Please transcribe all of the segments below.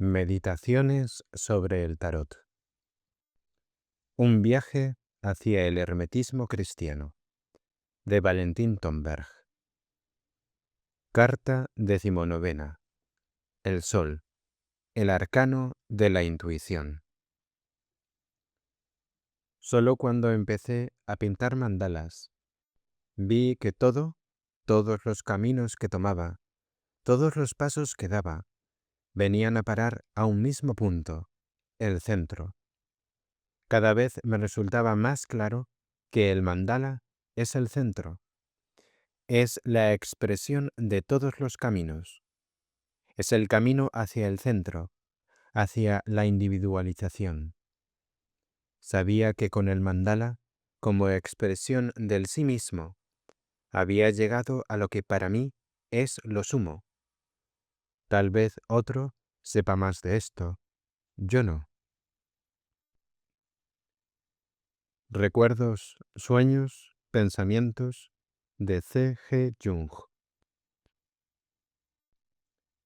Meditaciones sobre el tarot. Un viaje hacia el hermetismo cristiano, de Valentín Tomberg. Carta 19. El Sol, el arcano de la intuición. Solo cuando empecé a pintar mandalas, vi que todos los caminos que tomaba, todos los pasos que daba, venían a parar a un mismo punto, el centro. Cada vez me resultaba más claro que el mandala es el centro, es la expresión de todos los caminos, es el camino hacia el centro, hacia la individualización. Sabía que con el mandala, como expresión del sí mismo, había llegado a lo que para mí es lo sumo. Tal vez otro sepa más de esto, yo no. Recuerdos, sueños, pensamientos de C. G. Jung.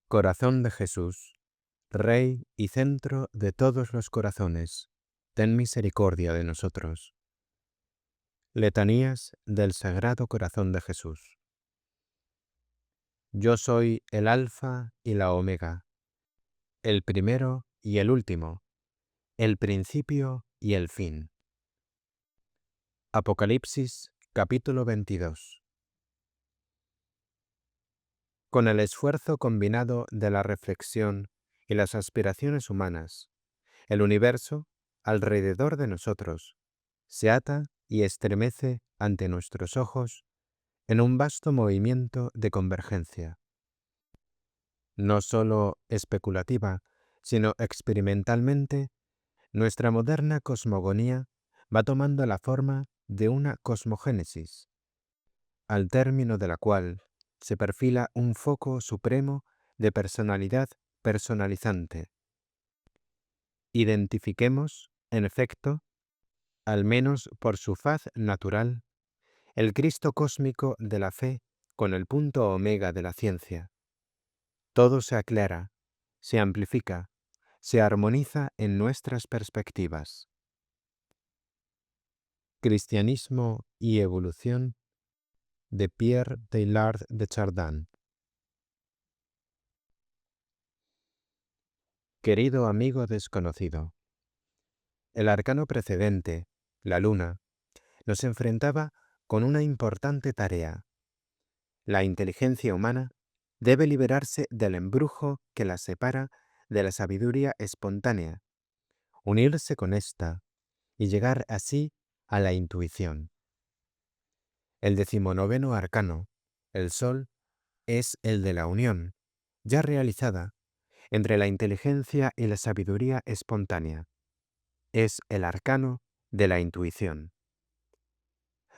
Corazón de Jesús, Rey y centro de todos los corazones, ten misericordia de nosotros. Letanías del Sagrado Corazón de Jesús. Yo soy el Alfa y la Omega, el primero y el último, el principio y el fin. Apocalipsis, capítulo 22. Con el esfuerzo combinado de la reflexión y las aspiraciones humanas, el universo, alrededor de nosotros, se ata y estremece ante nuestros ojos en un vasto movimiento de convergencia. No solo especulativa, sino experimentalmente, nuestra moderna cosmogonía va tomando la forma de una cosmogénesis, al término de la cual se perfila un foco supremo de personalidad personalizante. Identifiquemos, en efecto, al menos por su faz natural, el Cristo cósmico de la fe con el punto omega de la ciencia. Todo se aclara, se amplifica, se armoniza en nuestras perspectivas. Cristianismo y evolución de Pierre Teilhard de Chardin. Querido amigo desconocido, el arcano precedente, la luna, nos enfrentaba con una importante tarea. La inteligencia humana debe liberarse del embrujo que la separa de la sabiduría espontánea, unirse con ésta y llegar así a la intuición. El 19º arcano, el Sol, es el de la unión, ya realizada, entre la inteligencia y la sabiduría espontánea. Es el arcano de la intuición.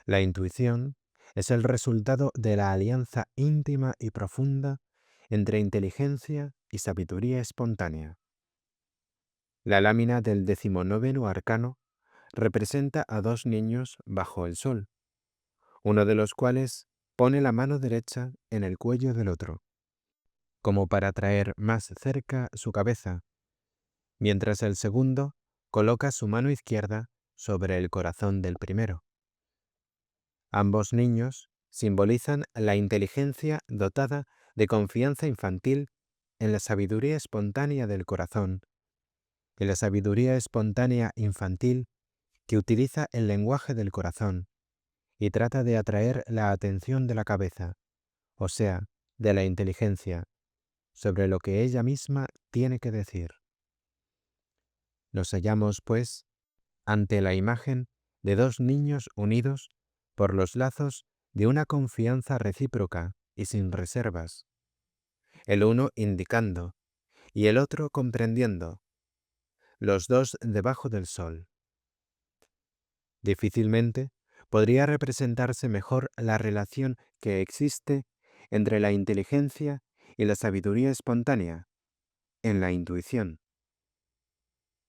La intuición es el resultado de la alianza íntima y profunda entre inteligencia y sabiduría espontánea. La lámina del 19º arcano representa a dos niños bajo el sol, uno de los cuales pone la mano derecha en el cuello del otro, como para traer más cerca su cabeza, mientras el segundo coloca su mano izquierda sobre el corazón del primero. Ambos niños simbolizan la inteligencia dotada de confianza infantil en la sabiduría espontánea del corazón, y la sabiduría espontánea infantil que utiliza el lenguaje del corazón y trata de atraer la atención de la cabeza, o sea, de la inteligencia, sobre lo que ella misma tiene que decir. Nos hallamos, pues, ante la imagen de dos niños unidos por los lazos de una confianza recíproca y sin reservas, el uno indicando y el otro comprendiendo, los dos debajo del sol. Difícilmente podría representarse mejor la relación que existe entre la inteligencia y la sabiduría espontánea, en la intuición.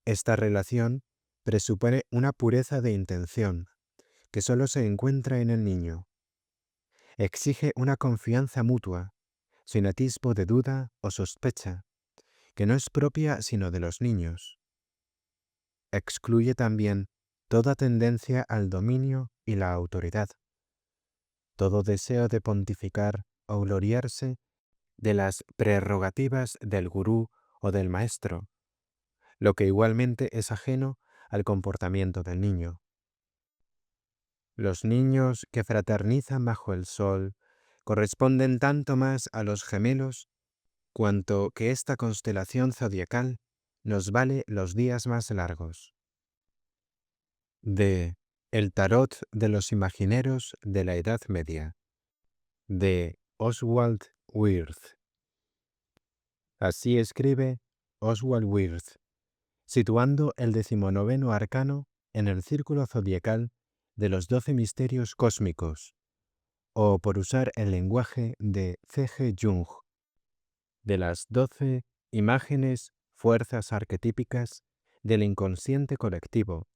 Esta relación presupone una pureza de intención que solo se encuentra en el niño. Exige una confianza mutua, sin atisbo de duda o sospecha, que no es propia sino de los niños. Excluye también toda tendencia al dominio y la autoridad, todo deseo de pontificar o gloriarse de las prerrogativas del gurú o del maestro, lo que igualmente es ajeno al comportamiento del niño. Los niños que fraternizan bajo el sol corresponden tanto más a los gemelos cuanto que esta constelación zodiacal nos vale los días más largos. De El tarot de los imagineros de la Edad Media, de Oswald Wirth. Así escribe Oswald Wirth, situando el 19º arcano en el círculo zodiacal de los 12 misterios cósmicos, o por usar el lenguaje de C.G. Jung, de las 12 imágenes, fuerzas arquetípicas del inconsciente colectivo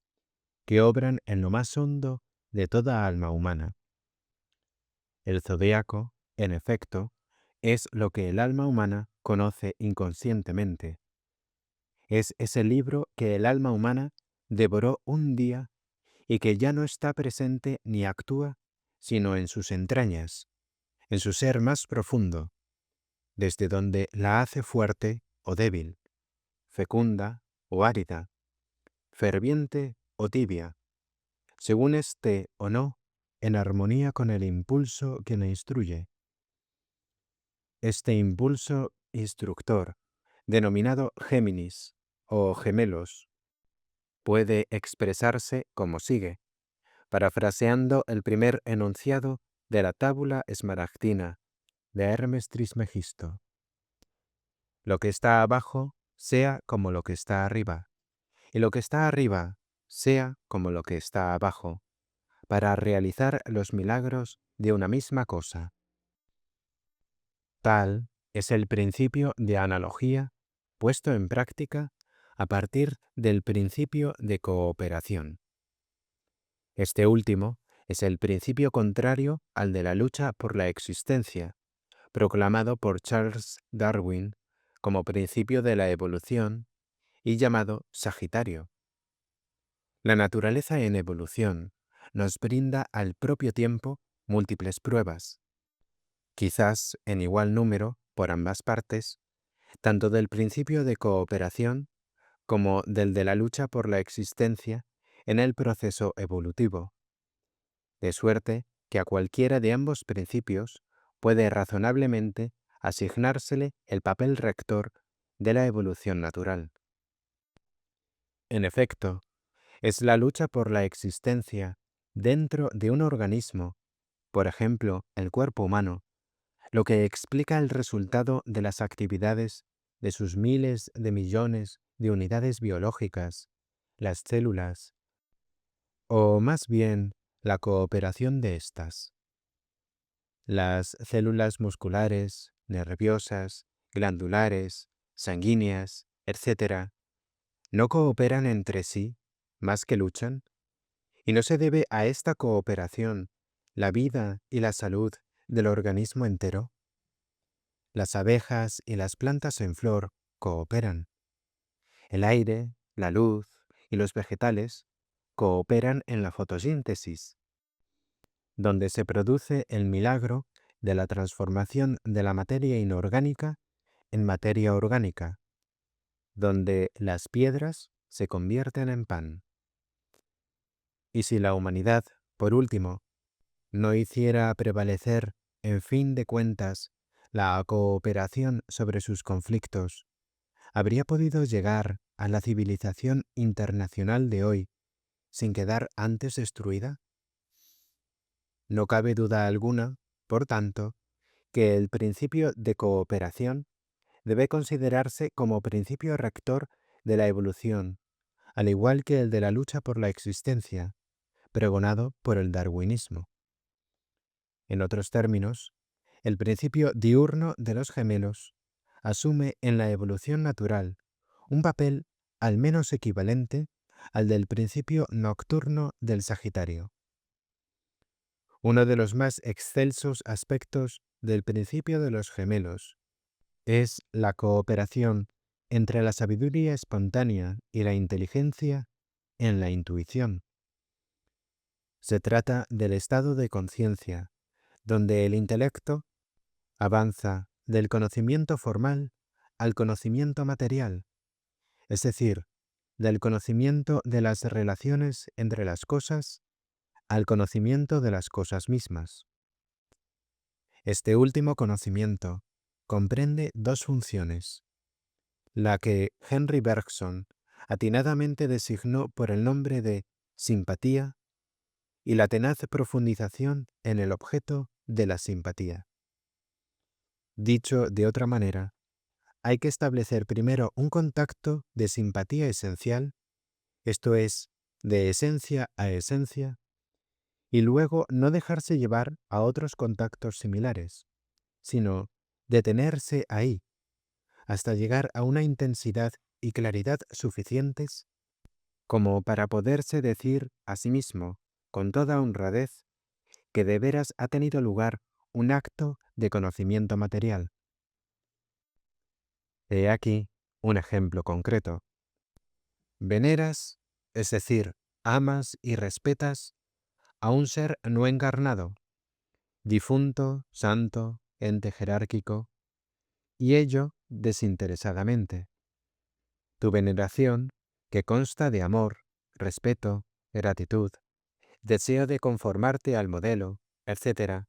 que obran en lo más hondo de toda alma humana. El zodíaco, en efecto, es lo que el alma humana conoce inconscientemente. Es ese libro que el alma humana devoró un día y que ya no está presente ni actúa, sino en sus entrañas, en su ser más profundo, desde donde la hace fuerte o débil, fecunda o árida, ferviente o tibia, según esté o no en armonía con el impulso que la instruye. Este impulso instructor, denominado Géminis o gemelos, puede expresarse como sigue, parafraseando el primer enunciado de la tábula esmaragdina de Hermes Trismegisto. Lo que está abajo sea como lo que está arriba, y lo que está arriba sea como lo que está abajo, para realizar los milagros de una misma cosa. Tal es el principio de analogía puesto en práctica a partir del principio de cooperación. Este último es el principio contrario al de la lucha por la existencia, proclamado por Charles Darwin como principio de la evolución y llamado Sagitario. La naturaleza en evolución nos brinda al propio tiempo múltiples pruebas, quizás en igual número por ambas partes, tanto del principio de cooperación como del de la lucha por la existencia en el proceso evolutivo, de suerte que a cualquiera de ambos principios puede razonablemente asignársele el papel rector de la evolución natural. En efecto, es la lucha por la existencia dentro de un organismo, por ejemplo, el cuerpo humano, lo que explica el resultado de las actividades de sus miles de millones de unidades biológicas, las células, o más bien la cooperación de estas. Las células musculares, nerviosas, glandulares, sanguíneas, etc., no cooperan entre sí, más que luchan, y no se debe a esta cooperación la vida y la salud del organismo entero. Las abejas y las plantas en flor cooperan. El aire, la luz y los vegetales cooperan en la fotosíntesis, donde se produce el milagro de la transformación de la materia inorgánica en materia orgánica, donde las piedras se convierten en pan. Y si la humanidad, por último, no hiciera prevalecer, en fin de cuentas, la cooperación sobre sus conflictos, ¿habría podido llegar a la civilización internacional de hoy sin quedar antes destruida? No cabe duda alguna, por tanto, que el principio de cooperación debe considerarse como principio rector de la evolución, al igual que el de la lucha por la existencia, pregonado por el darwinismo. En otros términos, el principio diurno de los gemelos asume en la evolución natural un papel al menos equivalente al del principio nocturno del Sagitario. Uno de los más excelsos aspectos del principio de los gemelos es la cooperación entre la sabiduría espontánea y la inteligencia en la intuición. Se trata del estado de conciencia, donde el intelecto avanza del conocimiento formal al conocimiento material, es decir, del conocimiento de las relaciones entre las cosas al conocimiento de las cosas mismas. Este último conocimiento comprende dos funciones: la que Henry Bergson atinadamente designó por el nombre de simpatía y la tenaz profundización en el objeto de la simpatía. Dicho de otra manera, hay que establecer primero un contacto de simpatía esencial, esto es, de esencia a esencia, y luego no dejarse llevar a otros contactos similares, sino detenerse ahí, hasta llegar a una intensidad y claridad suficientes como para poderse decir a sí mismo, con toda honradez, que de veras ha tenido lugar un acto de conocimiento material. He aquí un ejemplo concreto. Veneras, es decir, amas y respetas a un ser no encarnado, difunto, santo, ente jerárquico, y ello desinteresadamente. Tu veneración, que consta de amor, respeto, gratitud, deseo de conformarte al modelo, etc.,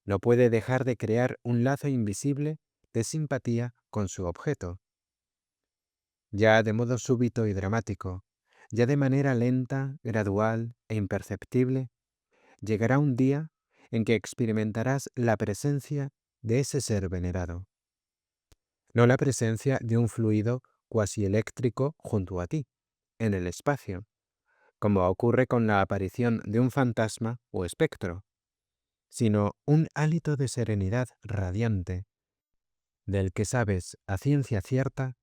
no puede dejar de crear un lazo invisible de simpatía con su objeto. Ya de modo súbito y dramático, ya de manera lenta, gradual e imperceptible, llegará un día en que experimentarás la presencia de ese ser venerado. No la presencia de un fluido cuasi eléctrico junto a ti, en el espacio, como ocurre con la aparición de un fantasma o espectro, sino un hálito de serenidad radiante, del que sabes a ciencia cierta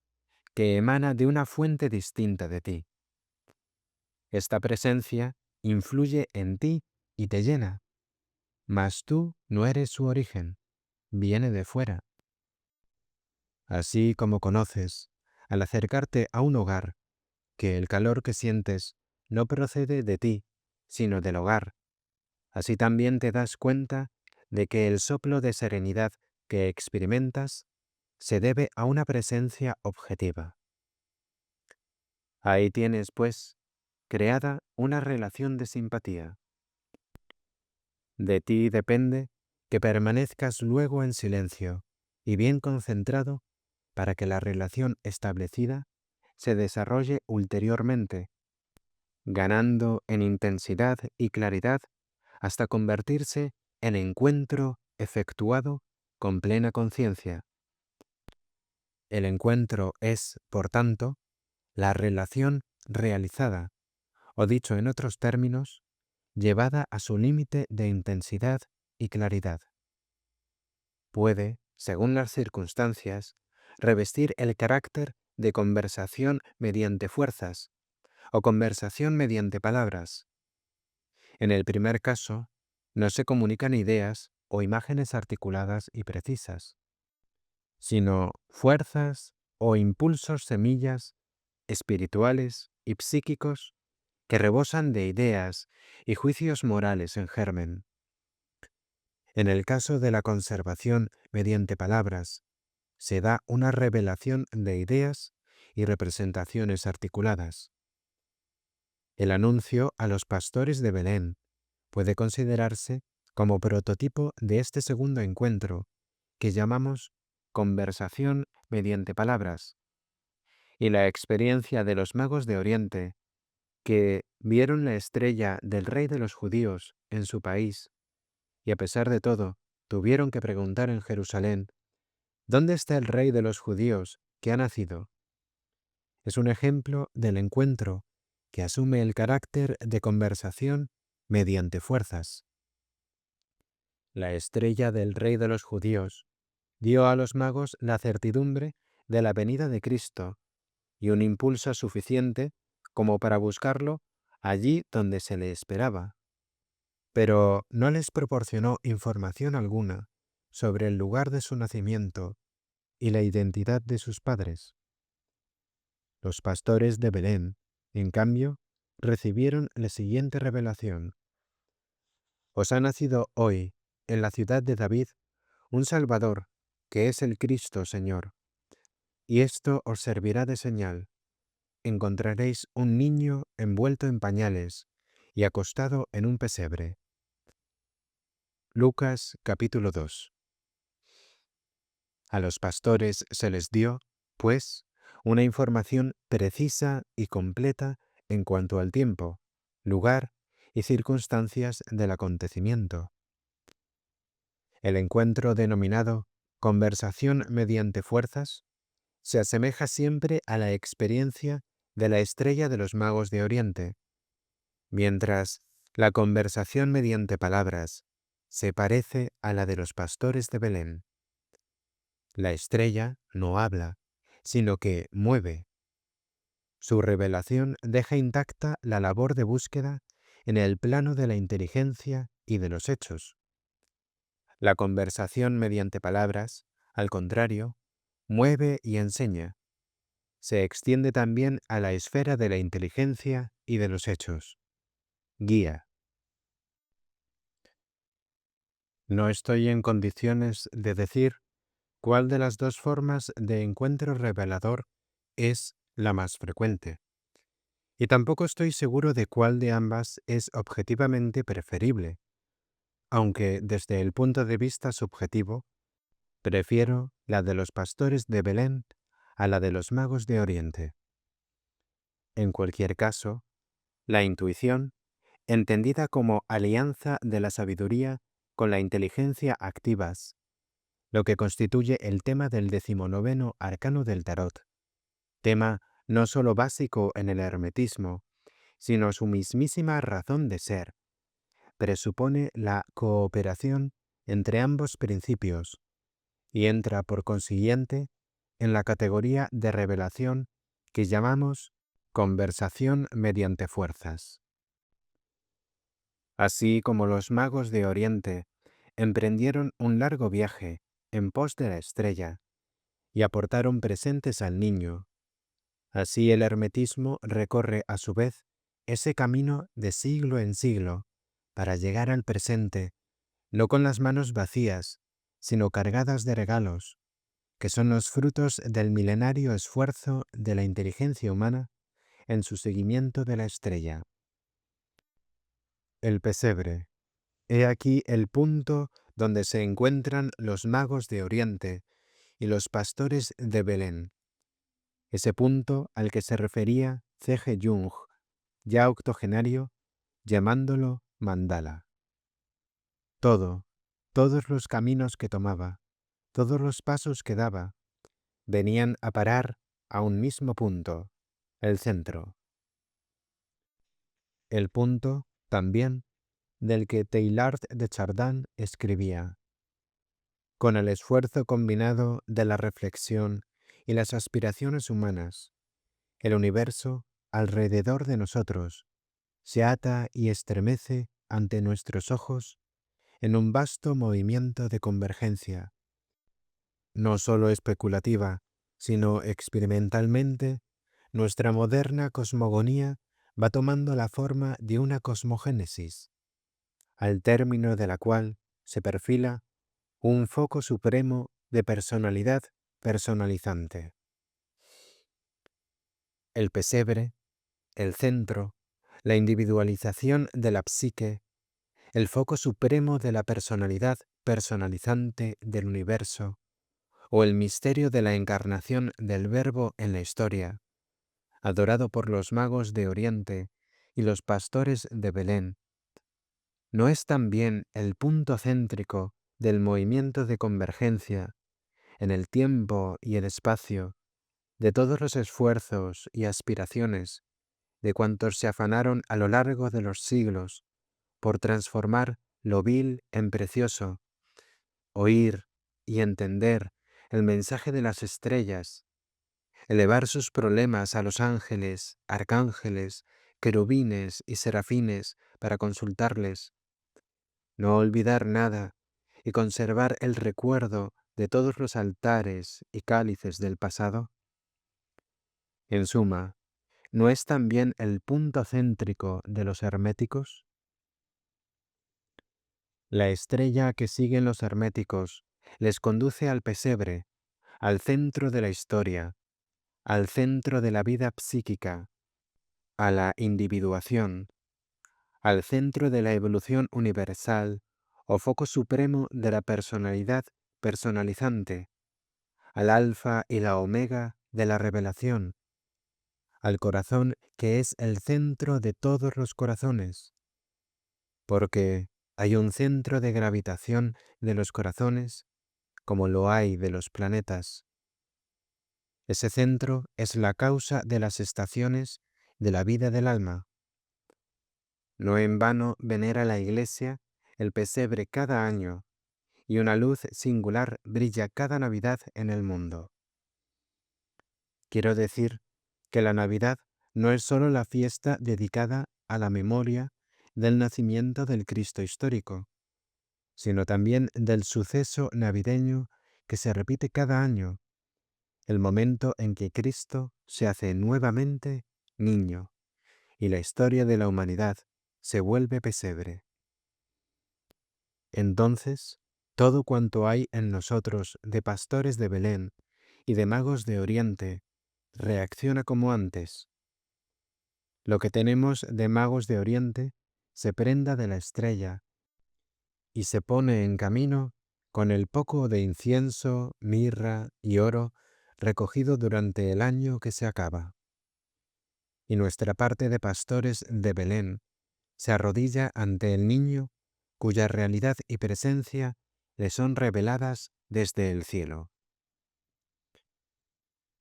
que emana de una fuente distinta de ti. Esta presencia influye en ti y te llena, mas tú no eres su origen, viene de fuera. Así como conoces, al acercarte a un hogar, que el calor que sientes no procede de ti, sino del hogar, así también te das cuenta de que el soplo de serenidad que experimentas se debe a una presencia objetiva. Ahí tienes, pues, creada una relación de simpatía. De ti depende que permanezcas luego en silencio y bien concentrado para que la relación establecida se desarrolle ulteriormente, ganando en intensidad y claridad hasta convertirse en encuentro efectuado con plena conciencia. El encuentro es, por tanto, la relación realizada, o dicho en otros términos, llevada a su límite de intensidad y claridad. Puede, según las circunstancias, revestir el carácter de conversación mediante fuerzas o conversación mediante palabras. En el primer caso, no se comunican ideas o imágenes articuladas y precisas, sino fuerzas o impulsos semillas espirituales y psíquicos que rebosan de ideas y juicios morales en germen. En el caso de la conservación mediante palabras, se da una revelación de ideas y representaciones articuladas. El anuncio a los pastores de Belén puede considerarse como prototipo de este segundo encuentro, que llamamos conversación mediante palabras, y la experiencia de los magos de Oriente, que vieron la estrella del rey de los judíos en su país, y a pesar de todo, tuvieron que preguntar en Jerusalén, ¿dónde está el rey de los judíos que ha nacido? Es un ejemplo del encuentro que asume el carácter de conversación mediante fuerzas. La estrella del rey de los judíos dio a los magos la certidumbre de la venida de Cristo y un impulso suficiente como para buscarlo allí donde se le esperaba, pero no les proporcionó información alguna sobre el lugar de su nacimiento y la identidad de sus padres. Los pastores de Belén, en cambio, recibieron la siguiente revelación. Os ha nacido hoy, en la ciudad de David, un Salvador, que es el Cristo Señor. Y esto os servirá de señal. Encontraréis un niño envuelto en pañales y acostado en un pesebre. Lucas capítulo 2. A los pastores se les dio, pues, una información precisa y completa en cuanto al tiempo, lugar y circunstancias del acontecimiento. El encuentro denominado conversación mediante fuerzas se asemeja siempre a la experiencia de la estrella de los magos de Oriente, mientras la conversación mediante palabras se parece a la de los pastores de Belén. La estrella no habla, sino que mueve. Su revelación deja intacta la labor de búsqueda en el plano de la inteligencia y de los hechos. La conversación mediante palabras, al contrario, mueve y enseña. Se extiende también a la esfera de la inteligencia y de los hechos. Guía. No estoy en condiciones de decir cuál de las dos formas de encuentro revelador es la más frecuente. Y tampoco estoy seguro de cuál de ambas es objetivamente preferible, aunque desde el punto de vista subjetivo, prefiero la de los pastores de Belén a la de los magos de Oriente. En cualquier caso, la intuición, entendida como alianza de la sabiduría con la inteligencia activas, lo que constituye el tema del 19º arcano del tarot, tema no solo básico en el hermetismo, sino su mismísima razón de ser, presupone la cooperación entre ambos principios y entra por consiguiente en la categoría de revelación que llamamos conversación mediante fuerzas. Así como los magos de Oriente emprendieron un largo viaje en pos de la estrella y aportaron presentes al niño, así el hermetismo recorre a su vez ese camino de siglo en siglo para llegar al presente, no con las manos vacías, sino cargadas de regalos, que son los frutos del milenario esfuerzo de la inteligencia humana en su seguimiento de la estrella. El pesebre. He aquí el punto donde se encuentran los magos de Oriente y los pastores de Belén. Ese punto al que se refería C.G. Jung, ya octogenario, llamándolo mandala. Todos los caminos que tomaba, todos los pasos que daba, venían a parar a un mismo punto, el centro. El punto, también, del que Teilhard de Chardin escribía: con el esfuerzo combinado de la reflexión y las aspiraciones humanas, el universo, alrededor de nosotros, se ata y estremece ante nuestros ojos en un vasto movimiento de convergencia, no sólo especulativa, sino experimentalmente. Nuestra moderna cosmogonía va tomando la forma de una cosmogénesis, al término de la cual se perfila un foco supremo de personalidad personalizante. El pesebre, el centro, la individualización de la psique, el foco supremo de la personalidad personalizante del universo, o el misterio de la encarnación del Verbo en la historia, adorado por los magos de Oriente y los pastores de Belén, ¿no es también el punto céntrico del movimiento de convergencia en el tiempo y el espacio de todos los esfuerzos y aspiraciones de cuantos se afanaron a lo largo de los siglos por transformar lo vil en precioso, oír y entender el mensaje de las estrellas, elevar sus problemas a los ángeles, arcángeles, querubines y serafines para consultarles, no olvidar nada y conservar el recuerdo de todos los altares y cálices del pasado? En suma, ¿no es también el punto céntrico de los herméticos? La estrella que siguen los herméticos les conduce al pesebre, al centro de la historia, al centro de la vida psíquica, a la individuación, al centro de la evolución universal o foco supremo de la personalidad personalizante, al alfa y la omega de la revelación, al corazón que es el centro de todos los corazones, porque hay un centro de gravitación de los corazones como lo hay de los planetas. Ese centro es la causa de las estaciones de la vida del alma. No en vano venera la Iglesia el pesebre cada año y una luz singular brilla cada Navidad en el mundo. Quiero decir que la Navidad no es sólo la fiesta dedicada a la memoria del nacimiento del Cristo histórico, sino también del suceso navideño que se repite cada año, el momento en que Cristo se hace nuevamente niño y la historia de la humanidad se vuelve pesebre. Entonces, todo cuanto hay en nosotros de pastores de Belén y de magos de Oriente reacciona como antes. Lo que tenemos de magos de Oriente se prenda de la estrella y se pone en camino con el poco de incienso, mirra y oro recogido durante el año que se acaba. Y nuestra parte de pastores de Belén se arrodilla ante el niño cuya realidad y presencia le son reveladas desde el cielo.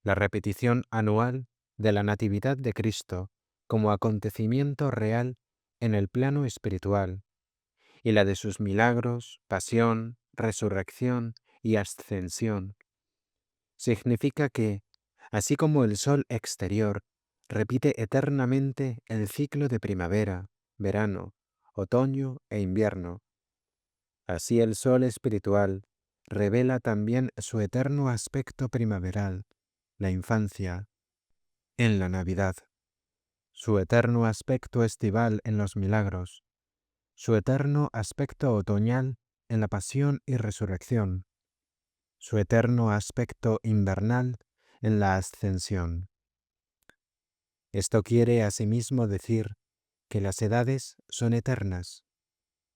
La repetición anual de la Natividad de Cristo como acontecimiento real en el plano espiritual y la de sus milagros, pasión, resurrección y ascensión, significa que, así como el sol exterior repite eternamente el ciclo de primavera, verano, otoño e invierno, así el sol espiritual revela también su eterno aspecto primaveral, la infancia, en la Navidad, su eterno aspecto estival en los milagros, su eterno aspecto otoñal en la pasión y resurrección, su eterno aspecto invernal en la ascensión. Esto quiere asimismo decir que las edades son eternas,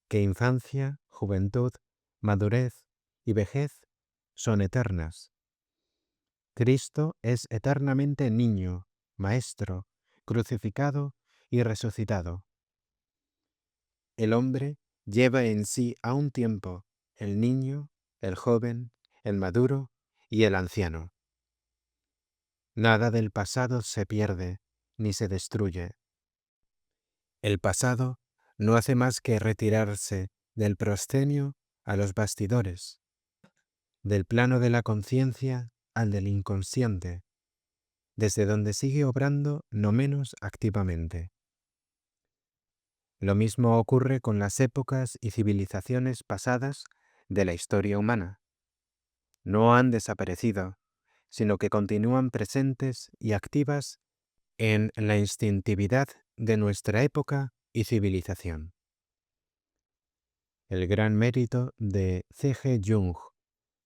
que infancia, juventud, madurez y vejez son eternas. Cristo es eternamente niño, maestro, crucificado y resucitado. El hombre lleva en sí a un tiempo el niño, el joven, el maduro y el anciano. Nada del pasado se pierde ni se destruye. El pasado no hace más que retirarse del proscenio a los bastidores, del plano de la conciencia al del inconsciente, desde donde sigue obrando no menos activamente. Lo mismo ocurre con las épocas y civilizaciones pasadas de la historia humana. No han desaparecido, sino que continúan presentes y activas en la instintividad de nuestra época y civilización. El gran mérito de C.G. Jung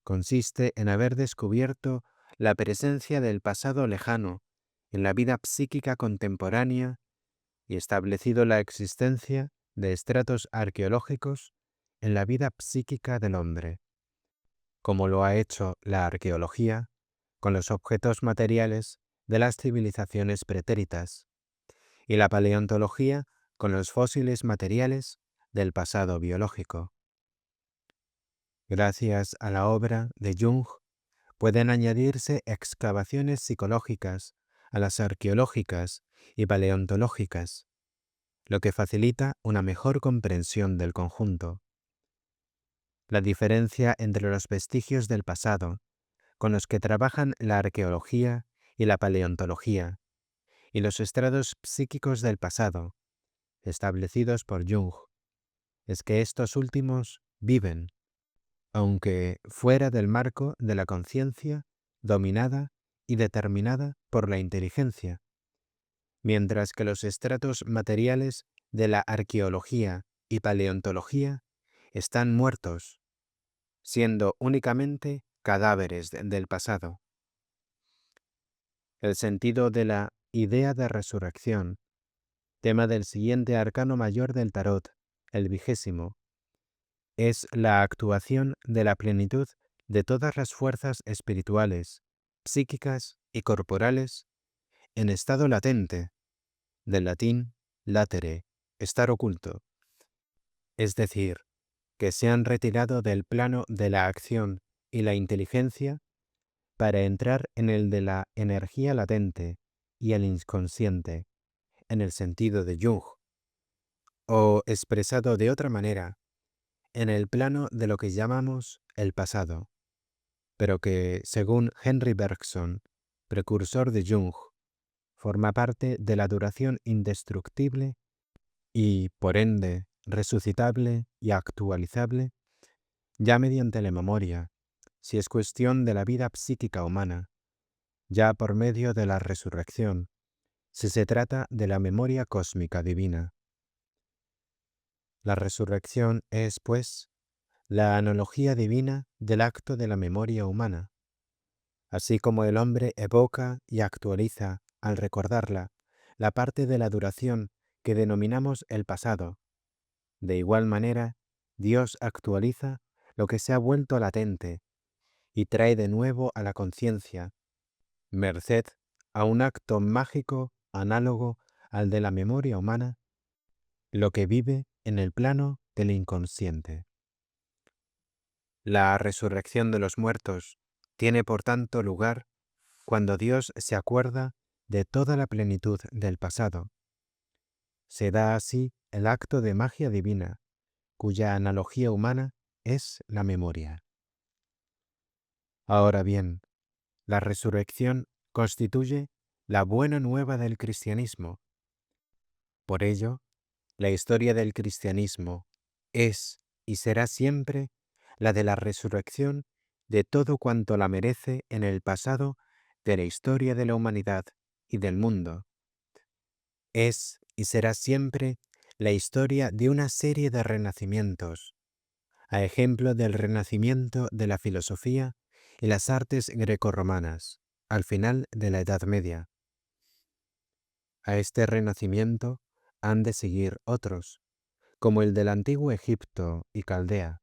consiste en haber descubierto la presencia del pasado lejano en la vida psíquica contemporánea y establecido la existencia de estratos arqueológicos en la vida psíquica del hombre, como lo ha hecho la arqueología con los objetos materiales de las civilizaciones pretéritas y la paleontología con los fósiles materiales del pasado biológico. Gracias a la obra de Jung, pueden añadirse excavaciones psicológicas a las arqueológicas y paleontológicas, lo que facilita una mejor comprensión del conjunto. La diferencia entre los vestigios del pasado, con los que trabajan la arqueología y la paleontología, y los estrados psíquicos del pasado, establecidos por Jung, es que estos últimos viven, aunque fuera del marco de la conciencia dominada y determinada por la inteligencia, mientras que los estratos materiales de la arqueología y paleontología están muertos, siendo únicamente cadáveres del pasado. El sentido de la idea de resurrección, tema del siguiente arcano mayor del tarot, el 20, es la actuación de la plenitud de todas las fuerzas espirituales, psíquicas y corporales en estado latente, del latín latere, estar oculto, es decir, que se han retirado del plano de la acción y la inteligencia para entrar en el de la energía latente y el inconsciente, en el sentido de Jung, o expresado de otra manera, en el plano de lo que llamamos el pasado, pero que, según Henry Bergson, precursor de Jung, forma parte de la duración indestructible y, por ende, resucitable y actualizable, ya mediante la memoria, si es cuestión de la vida psíquica humana, ya por medio de la resurrección, si se trata de la memoria cósmica divina. La resurrección es, pues, la analogía divina del acto de la memoria humana. Así como el hombre evoca y actualiza, al recordarla, la parte de la duración que denominamos el pasado, de igual manera, Dios actualiza lo que se ha vuelto latente y trae de nuevo a la conciencia, merced a un acto mágico análogo al de la memoria humana, lo que vive en el plano del inconsciente. La resurrección de los muertos tiene por tanto lugar cuando Dios se acuerda de toda la plenitud del pasado. Se da así el acto de magia divina, cuya analogía humana es la memoria. Ahora bien, la resurrección constituye la buena nueva del cristianismo. Por ello, la historia del cristianismo es y será siempre la de la resurrección de todo cuanto la merece en el pasado de la historia de la humanidad y del mundo. Es y será siempre la historia de una serie de renacimientos, a ejemplo del renacimiento de la filosofía y las artes grecorromanas, al final de la Edad Media. A este renacimiento han de seguir otros, como el del antiguo Egipto y Caldea.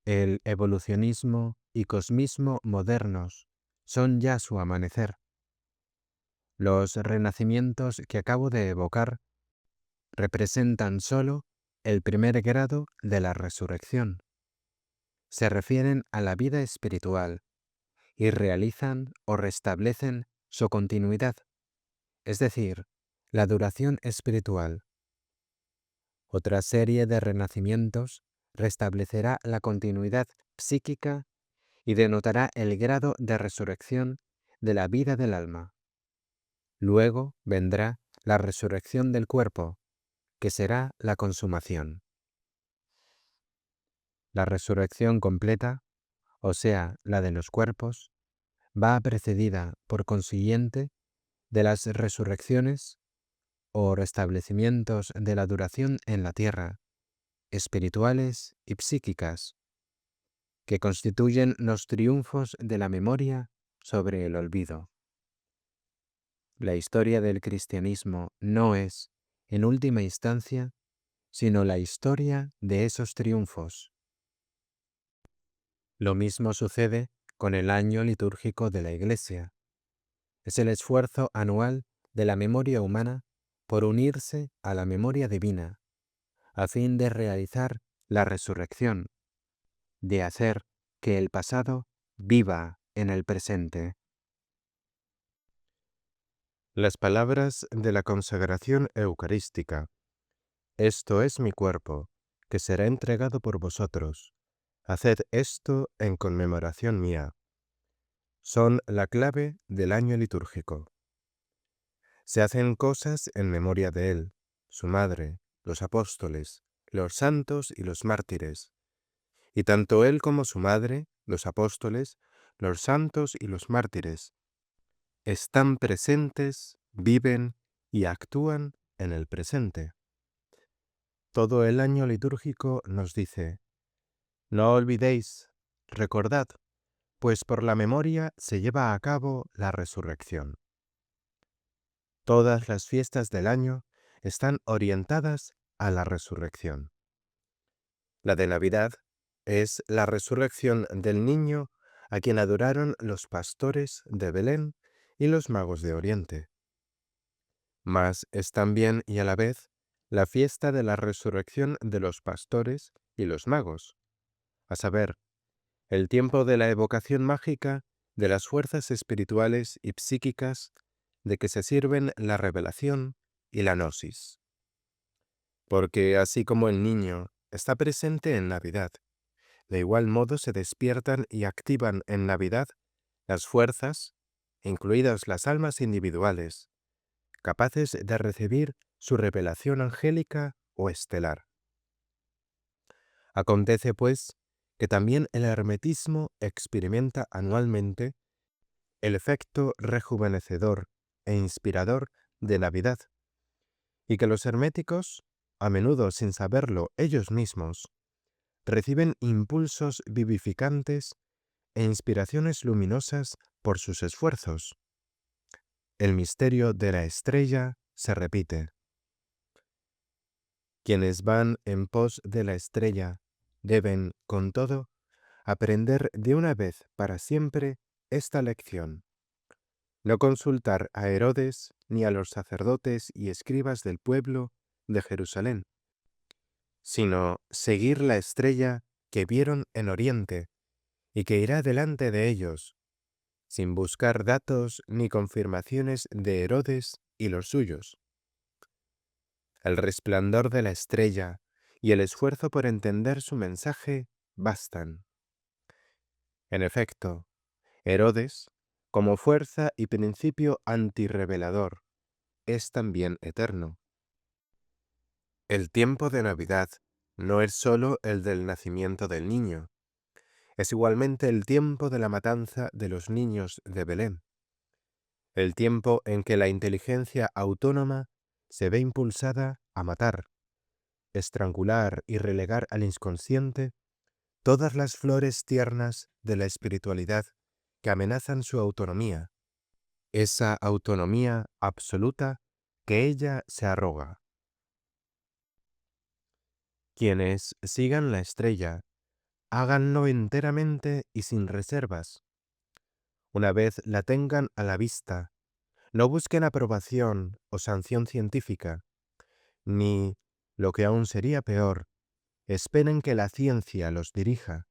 El evolucionismo y cosmismo modernos son ya su amanecer. Los renacimientos que acabo de evocar representan sólo el primer grado de la resurrección. Se refieren a la vida espiritual y realizan o restablecen su continuidad, es decir, la duración espiritual. Otra serie de renacimientos restablecerá la continuidad psíquica y denotará el grado de resurrección de la vida del alma. Luego vendrá la resurrección del cuerpo, que será la consumación. La resurrección completa, o sea, la de los cuerpos, va precedida, por consiguiente, de las resurrecciones o restablecimientos de la duración en la tierra, espirituales y psíquicas, que constituyen los triunfos de la memoria sobre el olvido. La historia del cristianismo no es, en última instancia, sino la historia de esos triunfos. Lo mismo sucede con el año litúrgico de la Iglesia. Es el esfuerzo anual de la memoria humana por unirse a la memoria divina, a fin de realizar la resurrección, de hacer que el pasado viva en el presente. Las palabras de la consagración eucarística. Esto es mi cuerpo, que será entregado por vosotros. Haced esto en conmemoración mía. Son la clave del año litúrgico. Se hacen cosas en memoria de él, su madre, los apóstoles, los santos y los mártires. Y tanto él como su madre, los apóstoles, los santos y los mártires. Están presentes, viven y actúan en el presente. Todo el año litúrgico nos dice: no olvidéis, recordad, pues por la memoria se lleva a cabo la resurrección. Todas las fiestas del año están orientadas a la resurrección. La de Navidad es la resurrección del niño a quien adoraron los pastores de Belén y los magos de Oriente. Mas es también y a la vez la fiesta de la resurrección de los pastores y los magos, a saber, el tiempo de la evocación mágica de las fuerzas espirituales y psíquicas de que se sirven la revelación y la gnosis. Porque así como el niño está presente en Navidad, de igual modo se despiertan y activan en Navidad las fuerzas, incluidas las almas individuales, capaces de recibir su revelación angélica o estelar. Acontece, pues, que también el hermetismo experimenta anualmente el efecto rejuvenecedor e inspirador de Navidad, y que los herméticos, a menudo sin saberlo ellos mismos, reciben impulsos vivificantes e inspiraciones luminosas por sus esfuerzos. El misterio de la estrella se repite. Quienes van en pos de la estrella deben, con todo, aprender de una vez para siempre esta lección: no consultar a Herodes ni a los sacerdotes y escribas del pueblo de Jerusalén, sino seguir la estrella que vieron en Oriente y que irá delante de ellos, sin buscar datos ni confirmaciones de Herodes y los suyos. El resplandor de la estrella y el esfuerzo por entender su mensaje bastan. En efecto, Herodes, como fuerza y principio antirrevelador, es también eterno. El tiempo de Navidad no es sólo el del nacimiento del niño, es igualmente el tiempo de la matanza de los niños de Belén, el tiempo en que la inteligencia autónoma se ve impulsada a matar, estrangular y relegar al inconsciente todas las flores tiernas de la espiritualidad que amenazan su autonomía, esa autonomía absoluta que ella se arroga. Quienes sigan la estrella, háganlo enteramente y sin reservas. Una vez la tengan a la vista, no busquen aprobación o sanción científica, ni, lo que aún sería peor, esperen que la ciencia los dirija.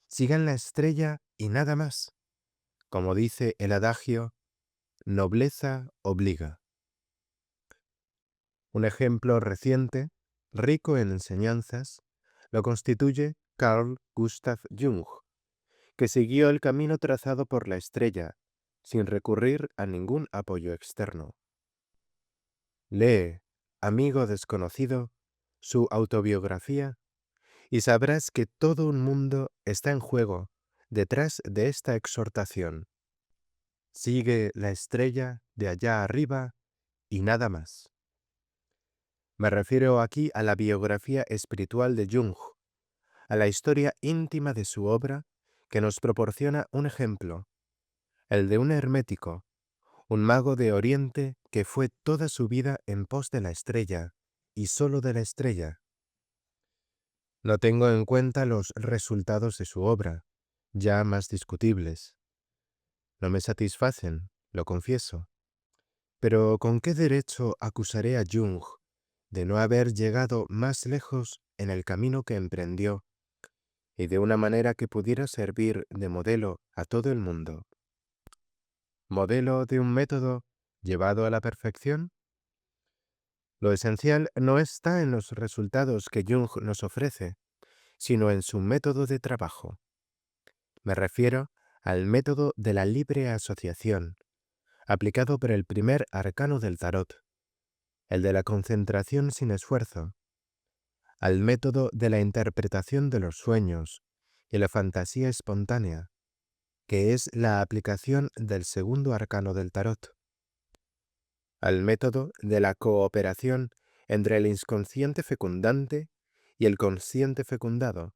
Sigan la estrella y nada más. Como dice el adagio, nobleza obliga. Un ejemplo reciente, rico en enseñanzas, lo constituye Carl Gustav Jung, que siguió el camino trazado por la estrella, sin recurrir a ningún apoyo externo. Lee, amigo desconocido, su autobiografía y sabrás que todo un mundo está en juego detrás de esta exhortación. Sigue la estrella de allá arriba y nada más. Me refiero aquí a la biografía espiritual de Jung, a la historia íntima de su obra que nos proporciona un ejemplo, el de un hermético, un mago de Oriente que fue toda su vida en pos de la estrella, y sólo de la estrella. No tengo en cuenta los resultados de su obra, ya más discutibles. No me satisfacen, lo confieso. Pero ¿con qué derecho acusaré a Jung de no haber llegado más lejos en el camino que emprendió y de una manera que pudiera servir de modelo a todo el mundo? ¿Modelo de un método llevado a la perfección? Lo esencial no está en los resultados que Jung nos ofrece, sino en su método de trabajo. Me refiero al método de la libre asociación, aplicado por el primer arcano del tarot, el de la concentración sin esfuerzo, al método de la interpretación de los sueños y la fantasía espontánea, que es la aplicación del segundo arcano del tarot, al método de la cooperación entre el inconsciente fecundante y el consciente fecundado,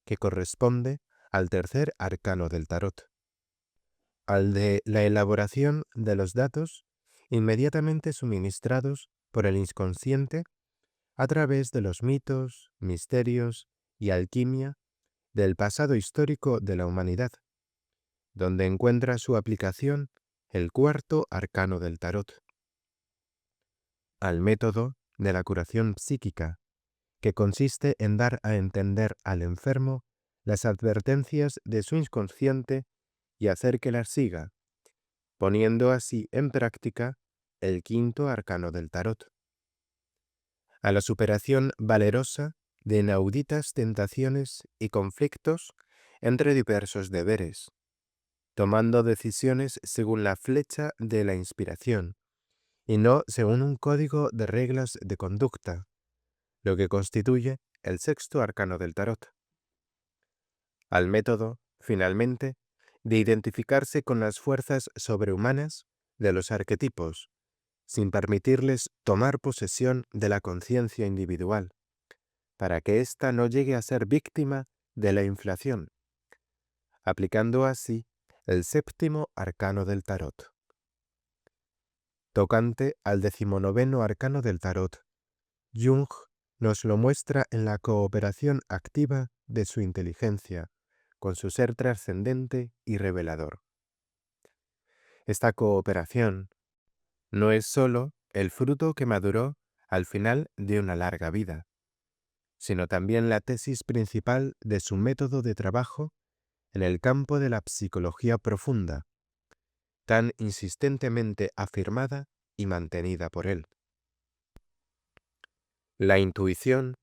que corresponde al tercer arcano del tarot, al de la elaboración de los datos inmediatamente suministrados por el inconsciente a través de los mitos, misterios y alquimia del pasado histórico de la humanidad, donde encuentra su aplicación el cuarto arcano del tarot, al método de la curación psíquica, que consiste en dar a entender al enfermo las advertencias de su inconsciente y hacer que las siga, poniendo así en práctica el quinto arcano del tarot, a la superación valerosa de inauditas tentaciones y conflictos entre diversos deberes, tomando decisiones según la flecha de la inspiración y no según un código de reglas de conducta, lo que constituye el sexto arcano del tarot, al método, finalmente, de identificarse con las fuerzas sobrehumanas de los arquetipos, sin permitirles tomar posesión de la conciencia individual, para que ésta no llegue a ser víctima de la inflación, aplicando así el séptimo arcano del tarot. Tocante al 19º arcano del tarot, Jung nos lo muestra en la cooperación activa de su inteligencia con su ser trascendente y revelador. Esta cooperación no es sólo el fruto que maduró al final de una larga vida, sino también la tesis principal de su método de trabajo en el campo de la psicología profunda, tan insistentemente afirmada y mantenida por él. La intuición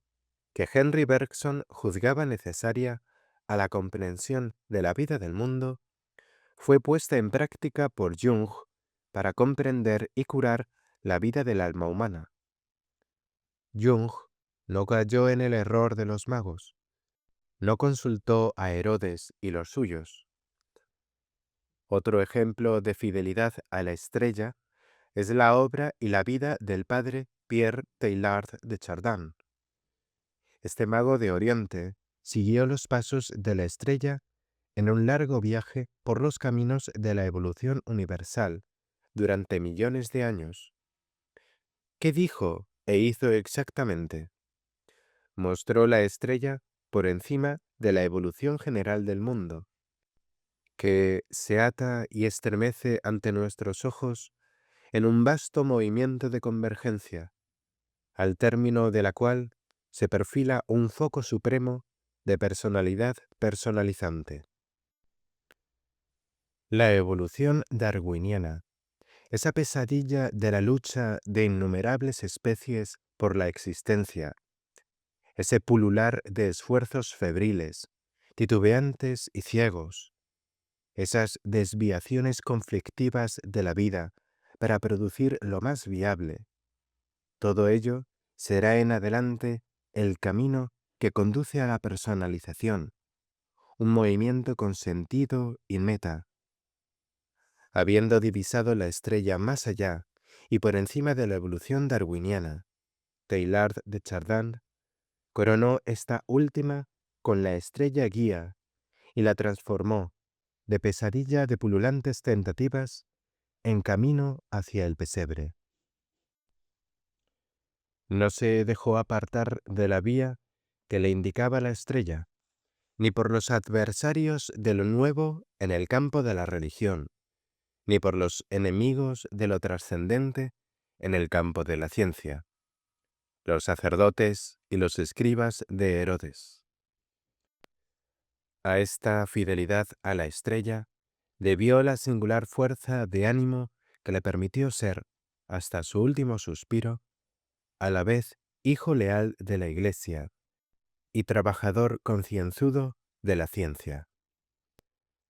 que Henry Bergson juzgaba necesaria a la comprensión de la vida del mundo fue puesta en práctica por Jung para comprender y curar la vida del alma humana. Jung no cayó en el error de los magos, no consultó a Herodes y los suyos. Otro ejemplo de fidelidad a la estrella es la obra y la vida del padre Pierre Teilhard de Chardin. Este mago de Oriente siguió los pasos de la estrella en un largo viaje por los caminos de la evolución universal durante millones de años. ¿Qué dijo e hizo exactamente? Mostró la estrella por encima de la evolución general del mundo, que se ata y estremece ante nuestros ojos en un vasto movimiento de convergencia, al término de la cual se perfila un foco supremo de personalidad personalizante. La evolución darwiniana, esa pesadilla de la lucha de innumerables especies por la existencia, ese pulular de esfuerzos febriles, titubeantes y ciegos, esas desviaciones conflictivas de la vida para producir lo más viable. Todo ello será en adelante el camino que conduce a la personalización, un movimiento con sentido y meta. Habiendo divisado la estrella más allá y por encima de la evolución darwiniana, Teilhard de Chardin coronó esta última con la estrella guía y la transformó, de pesadilla de pululantes tentativas, en camino hacia el pesebre. No se dejó apartar de la vía que le indicaba la estrella, ni por los adversarios de lo nuevo en el campo de la religión, ni por los enemigos de lo trascendente en el campo de la ciencia, los sacerdotes y los escribas de Herodes. A esta fidelidad a la estrella debió la singular fuerza de ánimo que le permitió ser, hasta su último suspiro, a la vez hijo leal de la Iglesia y trabajador concienzudo de la ciencia.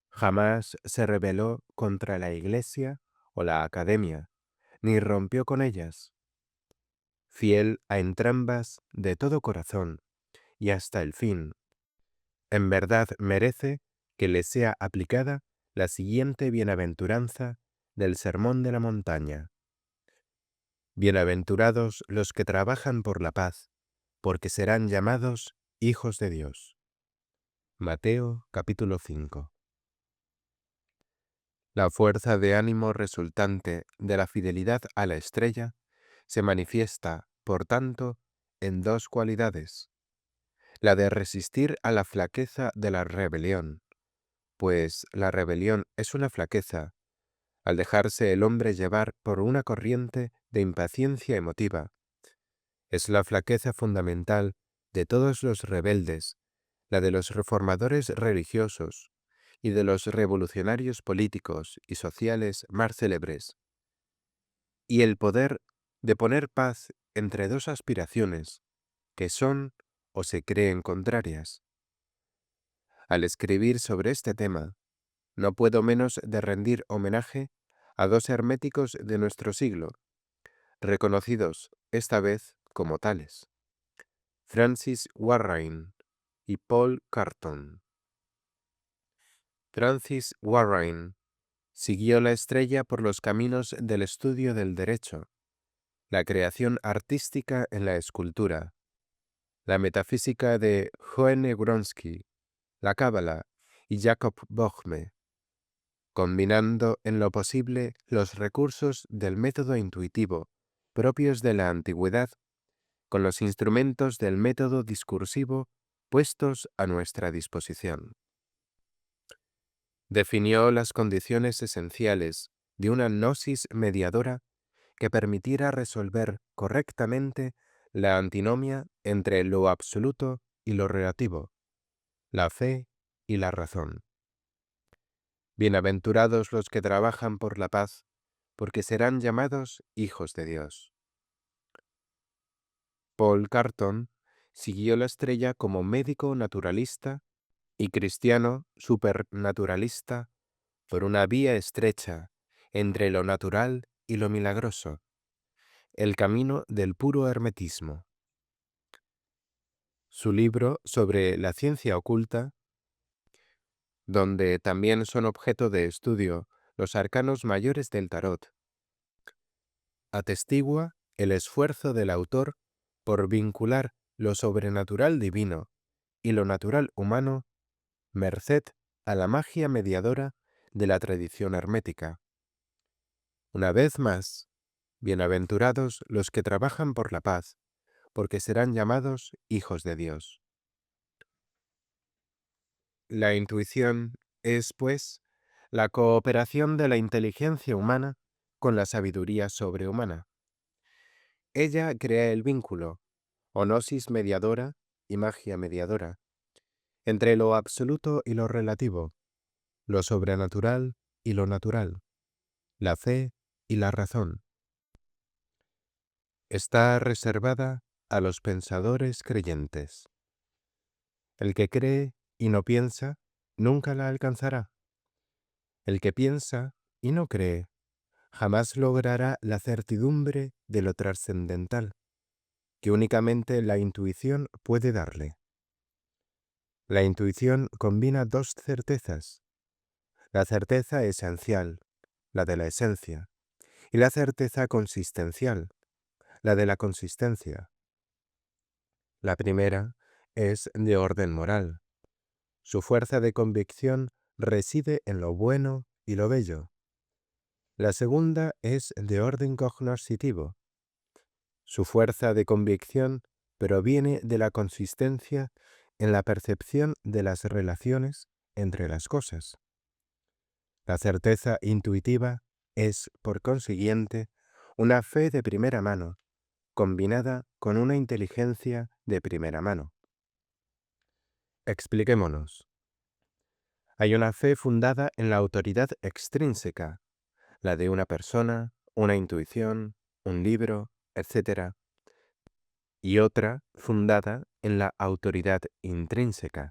Jamás se rebeló contra la Iglesia o la Academia, ni rompió con ellas. Fiel a entrambas de todo corazón y hasta el fin, en verdad merece que le sea aplicada la siguiente bienaventuranza del Sermón de la Montaña. Bienaventurados los que trabajan por la paz, porque serán llamados hijos de Dios. Mateo capítulo 5. La fuerza de ánimo resultante de la fidelidad a la estrella se manifiesta, por tanto, en dos cualidades: la de resistir a la flaqueza de la rebelión, pues la rebelión es una flaqueza, al dejarse el hombre llevar por una corriente de impaciencia emotiva. Es la flaqueza fundamental de todos los rebeldes, la de los reformadores religiosos y de los revolucionarios políticos y sociales más célebres, y el poder de poner paz entre dos aspiraciones que son o se creen contrarias. Al escribir sobre este tema, no puedo menos de rendir homenaje a dos herméticos de nuestro siglo, reconocidos esta vez como tales: Francis Warren y Paul Carton. Francis Warren siguió la estrella por los caminos del estudio del derecho, la creación artística en la escultura, la metafísica de Johannes Wronski, la cábala y Jacob Boehme, combinando en lo posible los recursos del método intuitivo propios de la antigüedad con los instrumentos del método discursivo puestos a nuestra disposición. Definió las condiciones esenciales de una gnosis mediadora que permitiera resolver correctamente la antinomia entre lo absoluto y lo relativo, la fe y la razón. Bienaventurados los que trabajan por la paz, porque serán llamados hijos de Dios. Paul Carton siguió la estrella como médico naturalista y cristiano supernaturalista por una vía estrecha entre lo natural y lo milagroso, el camino del puro hermetismo. Su libro sobre la ciencia oculta, donde también son objeto de estudio los arcanos mayores del tarot, atestigua el esfuerzo del autor por vincular lo sobrenatural divino y lo natural humano, merced a la magia mediadora de la tradición hermética. Una vez más, bienaventurados los que trabajan por la paz, porque serán llamados hijos de Dios. La intuición es, pues, la cooperación de la inteligencia humana con la sabiduría sobrehumana. Ella crea el vínculo, o gnosis mediadora y magia mediadora, entre lo absoluto y lo relativo, lo sobrenatural y lo natural, la fe y la razón. Está reservada a los pensadores creyentes. El que cree y no piensa, nunca la alcanzará. El que piensa y no cree, jamás logrará la certidumbre de lo trascendental, que únicamente la intuición puede darle. La intuición combina dos certezas: la certeza esencial, la de la esencia, y la certeza consistencial, la de la consistencia. La primera es de orden moral. Su fuerza de convicción reside en lo bueno y lo bello. La segunda es de orden cognoscitivo. Su fuerza de convicción proviene de la consistencia en la percepción de las relaciones entre las cosas. La certeza intuitiva es, por consiguiente, una fe de primera mano, combinada con una inteligencia de primera mano. Expliquémonos. Hay una fe fundada en la autoridad extrínseca, la de una persona, una intuición, un libro, etc., y otra fundada en la autoridad intrínseca,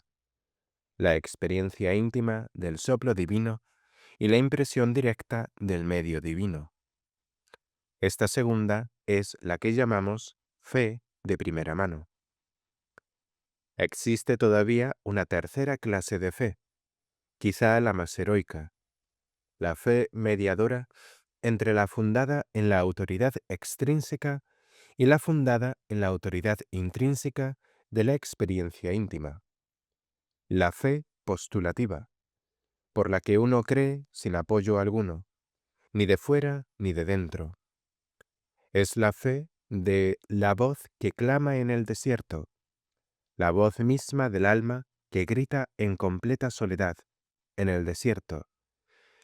la experiencia íntima del soplo divino y la impresión directa del medio divino. Esta segunda es la que llamamos fe de primera mano. Existe todavía una tercera clase de fe, quizá la más heroica, la fe mediadora entre la fundada en la autoridad extrínseca y la fundada en la autoridad intrínseca de la experiencia íntima. La fe postulativa, por la que uno cree sin apoyo alguno, ni de fuera ni de dentro. Es la fe de la voz que clama en el desierto, la voz misma del alma que grita en completa soledad, en el desierto,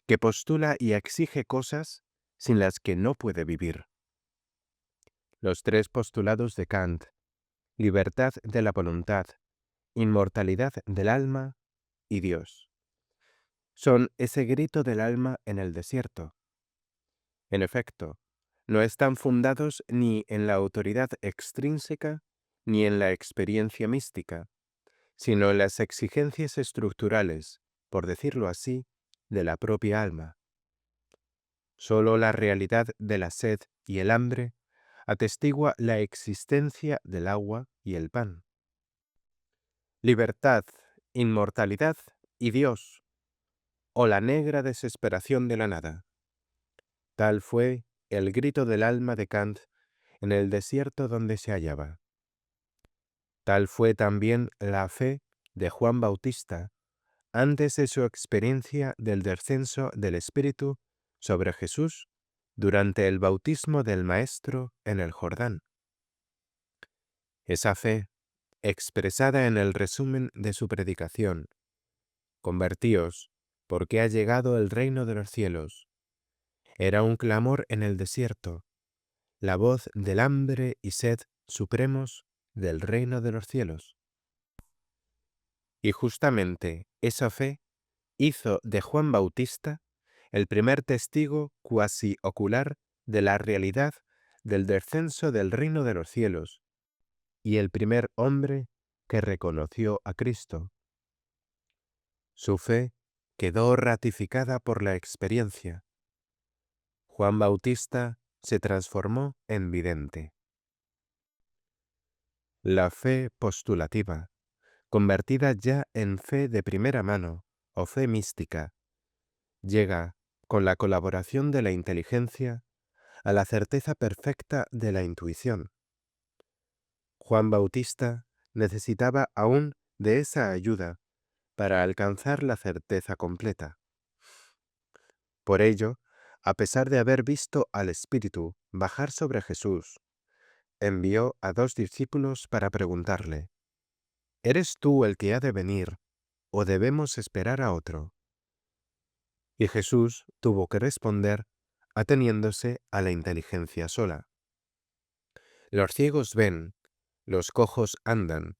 que postula y exige cosas sin las que no puede vivir. Los tres postulados de Kant: libertad de la voluntad, inmortalidad del alma y Dios, son ese grito del alma en el desierto. En efecto, no están fundados ni en la autoridad extrínseca ni en la experiencia mística, sino en las exigencias estructurales, por decirlo así, de la propia alma. Solo la realidad de la sed y el hambre atestigua la existencia del agua y el pan. Libertad, inmortalidad y Dios, o la negra desesperación de la nada. Tal fue el grito del alma de Kant en el desierto donde se hallaba. Tal fue también la fe de Juan Bautista antes de su experiencia del descenso del Espíritu sobre Jesús durante el bautismo del Maestro en el Jordán. Esa fe, expresada en el resumen de su predicación: «Convertíos, porque ha llegado el reino de los cielos», era un clamor en el desierto, la voz del hambre y sed supremos del reino de los cielos. Y justamente esa fe hizo de Juan Bautista el primer testigo cuasi ocular de la realidad del descenso del reino de los cielos y el primer hombre que reconoció a Cristo. Su fe quedó ratificada por la experiencia. Juan Bautista se transformó en vidente. La fe postulativa, convertida ya en fe de primera mano o fe mística, llega, con la colaboración de la inteligencia, a la certeza perfecta de la intuición. Juan Bautista necesitaba aún de esa ayuda para alcanzar la certeza completa. Por ello, a pesar de haber visto al Espíritu bajar sobre Jesús, envió a 2 discípulos para preguntarle: ¿Eres tú el que ha de venir, o debemos esperar a otro? Y Jesús tuvo que responder ateniéndose a la inteligencia sola. Los ciegos ven, los cojos andan,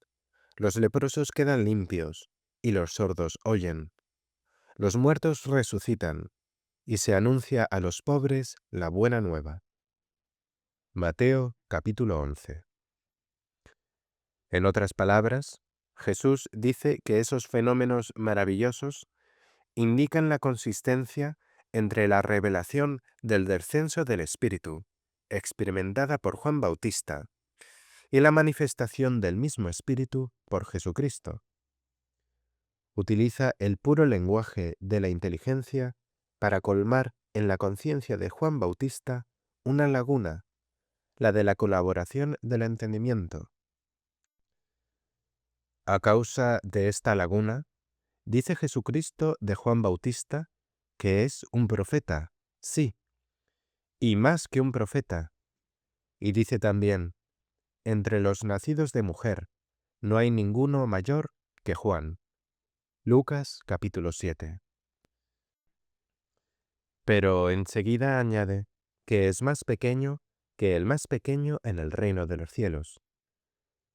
los leprosos quedan limpios, y los sordos oyen. Los muertos resucitan, y se anuncia a los pobres la buena nueva. Mateo capítulo 11. En otras palabras, Jesús dice que esos fenómenos maravillosos indican la consistencia entre la revelación del descenso del Espíritu, experimentada por Juan Bautista, y la manifestación del mismo Espíritu por Jesucristo. Utiliza el puro lenguaje de la inteligencia para colmar en la conciencia de Juan Bautista una laguna, la de la colaboración del entendimiento. A causa de esta laguna, dice Jesucristo de Juan Bautista que es un profeta, sí, y más que un profeta. Y dice también: entre los nacidos de mujer no hay ninguno mayor que Juan. Lucas capítulo 7. Pero enseguida añade que es más pequeño que el más pequeño en el reino de los cielos,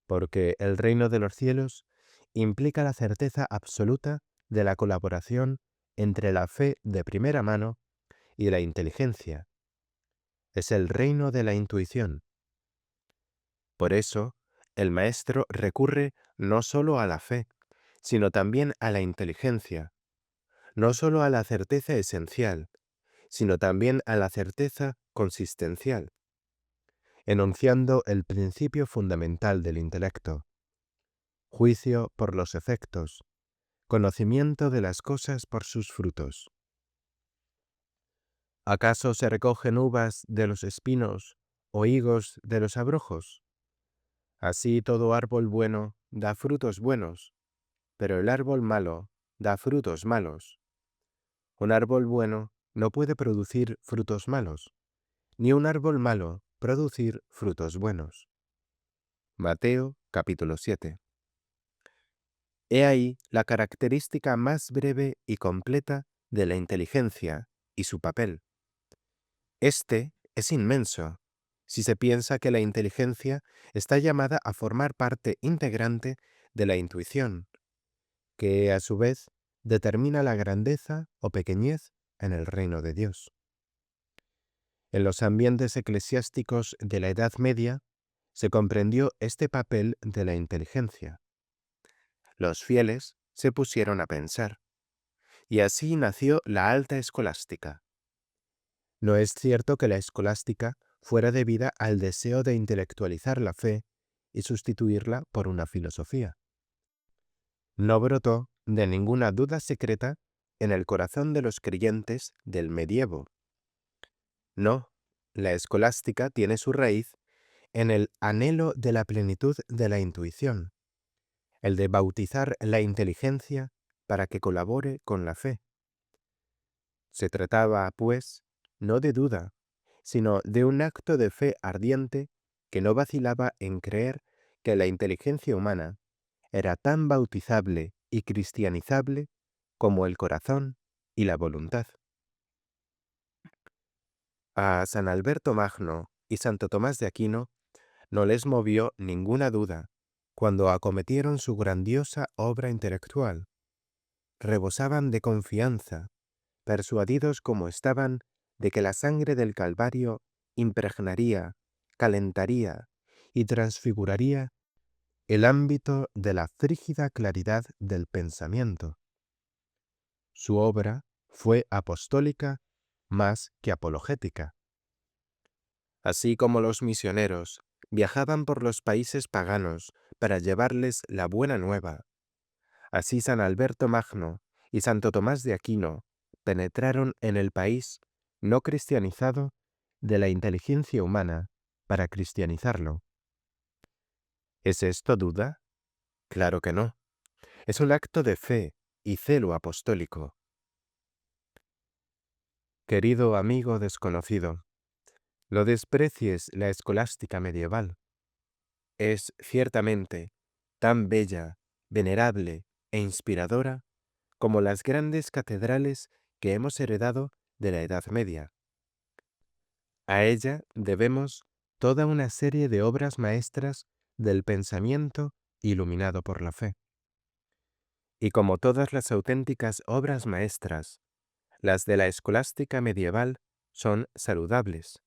porque el reino de los cielos implica la certeza absoluta de la colaboración entre la fe de primera mano y la inteligencia. Es el reino de la intuición. Por eso, el maestro recurre no solo a la fe, sino también a la inteligencia, no solo a la certeza esencial, sino también a la certeza consistencial, enunciando el principio fundamental del intelecto: juicio por los efectos, conocimiento de las cosas por sus frutos. ¿Acaso se recogen uvas de los espinos o higos de los abrojos? Así todo árbol bueno da frutos buenos, pero el árbol malo da frutos malos. Un árbol bueno no puede producir frutos malos, ni un árbol malo producir frutos buenos. Mateo capítulo 7. He ahí la característica más breve y completa de la inteligencia y su papel. Este es inmenso, si se piensa que la inteligencia está llamada a formar parte integrante de la intuición, que a su vez determina la grandeza o pequeñez en el reino de Dios. En los ambientes eclesiásticos de la Edad Media se comprendió este papel de la inteligencia. Los fieles se pusieron a pensar, y así nació la alta escolástica. No es cierto que la escolástica fuera debida al deseo de intelectualizar la fe y sustituirla por una filosofía. No brotó de ninguna duda secreta en el corazón de los creyentes del medievo. No, la escolástica tiene su raíz en el anhelo de la plenitud de la intuición, el de bautizar la inteligencia para que colabore con la fe. Se trataba, pues, no de duda, sino de un acto de fe ardiente que no vacilaba en creer que la inteligencia humana era tan bautizable y cristianizable como el corazón y la voluntad. A San Alberto Magno y Santo Tomás de Aquino no les movió ninguna duda cuando acometieron su grandiosa obra intelectual. Rebosaban de confianza, persuadidos como estaban de que la sangre del Calvario impregnaría, calentaría y transfiguraría el ámbito de la frígida claridad del pensamiento. Su obra fue apostólica más que apologética. Así como los misioneros viajaban por los países paganos para llevarles la buena nueva, así San Alberto Magno y Santo Tomás de Aquino penetraron en el país no cristianizado de la inteligencia humana para cristianizarlo. ¿Es esto duda? Claro que no. Es un acto de fe y celo apostólico. Querido amigo desconocido, no desprecies la escolástica medieval. Es ciertamente tan bella, venerable e inspiradora como las grandes catedrales que hemos heredado de la Edad Media. A ella debemos toda una serie de obras maestras del pensamiento iluminado por la fe. Y como todas las auténticas obras maestras, las de la escolástica medieval son saludables.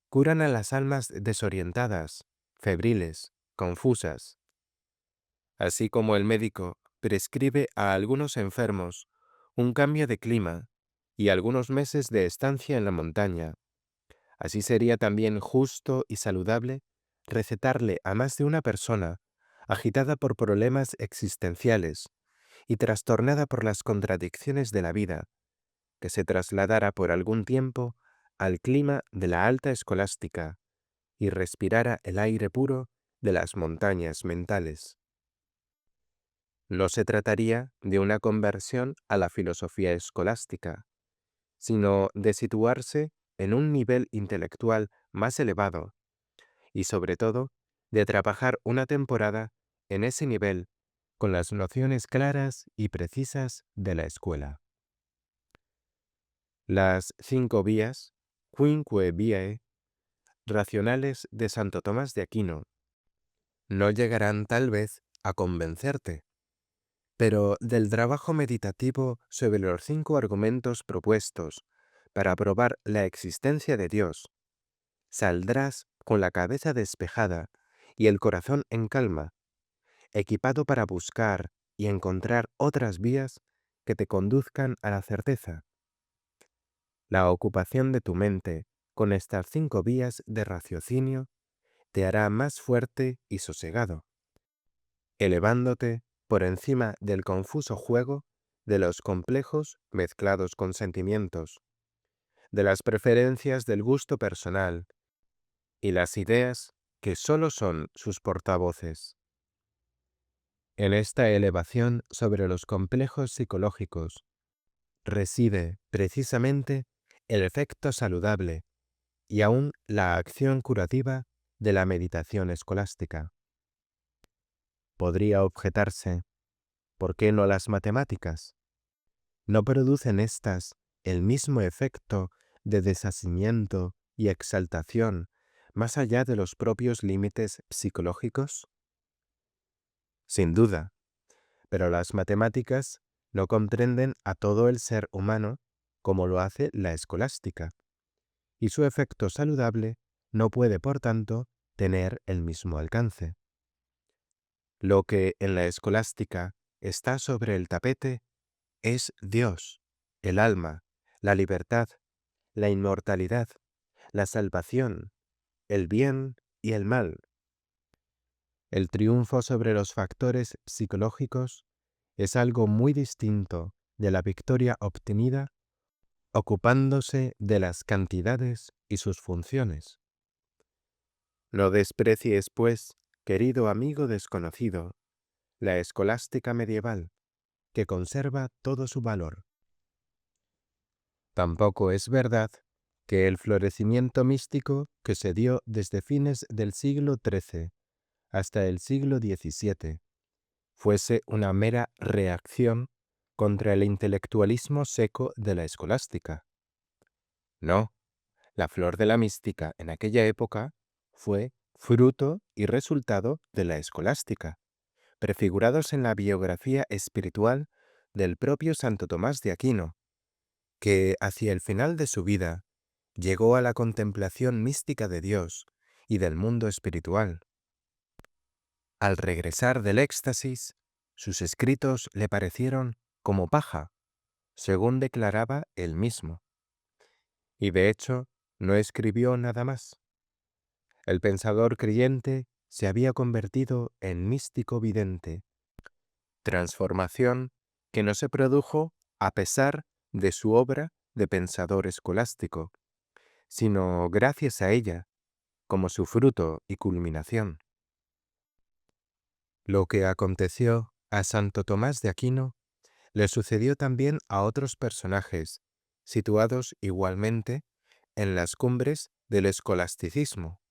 Curan a las almas desorientadas, febriles, confusas. Así como el médico prescribe a algunos enfermos un cambio de clima y algunos meses de estancia en la montaña, así sería también justo y saludable recetarle a más de una persona agitada por problemas existenciales y trastornada por las contradicciones de la vida, que se trasladara por algún tiempo al clima de la alta escolástica y respirara el aire puro de las montañas mentales. No se trataría de una conversión a la filosofía escolástica, sino de situarse en un nivel intelectual más elevado y, sobre todo, de trabajar una temporada en ese nivel con las nociones claras y precisas de la escuela. Las 5 vías, quinque viae, racionales de Santo Tomás de Aquino, no llegarán tal vez a convencerte, pero del trabajo meditativo sobre los 5 argumentos propuestos para probar la existencia de Dios, saldrás con la cabeza despejada y el corazón en calma, equipado para buscar y encontrar otras vías que te conduzcan a la certeza. La ocupación de tu mente con estas 5 vías de raciocinio te hará más fuerte y sosegado, elevándote por encima del confuso juego de los complejos mezclados con sentimientos, de las preferencias del gusto personal y las ideas que sólo son sus portavoces. En esta elevación sobre los complejos psicológicos reside precisamente el efecto saludable y aún la acción curativa de la meditación escolástica. Podría objetarse, ¿por qué no las matemáticas? ¿No producen éstas el mismo efecto de desasimiento y exaltación más allá de los propios límites psicológicos? Sin duda, pero las matemáticas no comprenden a todo el ser humano como lo hace la escolástica, y su efecto saludable no puede, por tanto, tener el mismo alcance. Lo que en la escolástica está sobre el tapete es Dios, el alma, la libertad, la inmortalidad, la salvación, el bien y el mal. El triunfo sobre los factores psicológicos es algo muy distinto de la victoria obtenida ocupándose de las cantidades y sus funciones. No desprecies, pues, querido amigo desconocido, la escolástica medieval, que conserva todo su valor. Tampoco es verdad que el florecimiento místico que se dio desde fines del siglo XIII hasta el siglo XVII fuese una mera reacción contra el intelectualismo seco de la escolástica. No, la flor de la mística en aquella época fue fruto y resultado de la escolástica, prefigurados en la biografía espiritual del propio Santo Tomás de Aquino, que hacia el final de su vida llegó a la contemplación mística de Dios y del mundo espiritual. Al regresar del éxtasis, sus escritos le parecieron como paja, según declaraba él mismo. Y de hecho, no escribió nada más. El pensador creyente se había convertido en místico vidente, transformación que no se produjo a pesar de su obra de pensador escolástico, sino gracias a ella, como su fruto y culminación. Lo que aconteció a Santo Tomás de Aquino le sucedió también a otros personajes, situados igualmente en las cumbres del escolasticismo.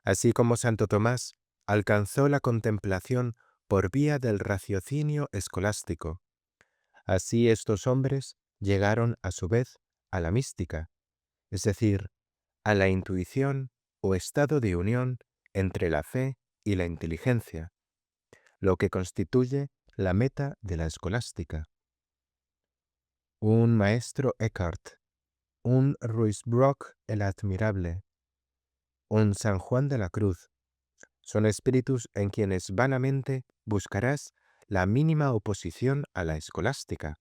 Así como Santo Tomás alcanzó la contemplación por vía del raciocinio escolástico, así estos hombres llegaron a su vez a la mística, es decir, a la intuición o estado de unión entre la fe y la inteligencia, lo que constituye la meta de la escolástica. Un maestro Eckhart, un Ruysbrock el admirable, un San Juan de la Cruz, son espíritus en quienes vanamente buscarás la mínima oposición a la escolástica.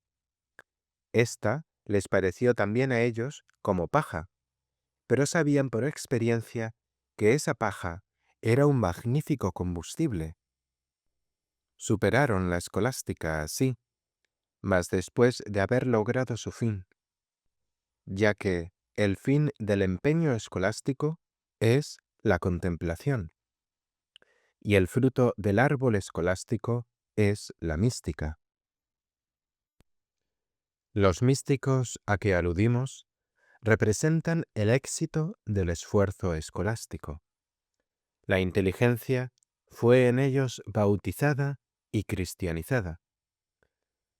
Esta les pareció también a ellos como paja, pero sabían por experiencia que esa paja era un magnífico combustible. Superaron la escolástica así, mas después de haber logrado su fin, ya que el fin del empeño escolástico es la contemplación, y el fruto del árbol escolástico es la mística. Los místicos a que aludimos representan el éxito del esfuerzo escolástico. La inteligencia fue en ellos bautizada y cristianizada.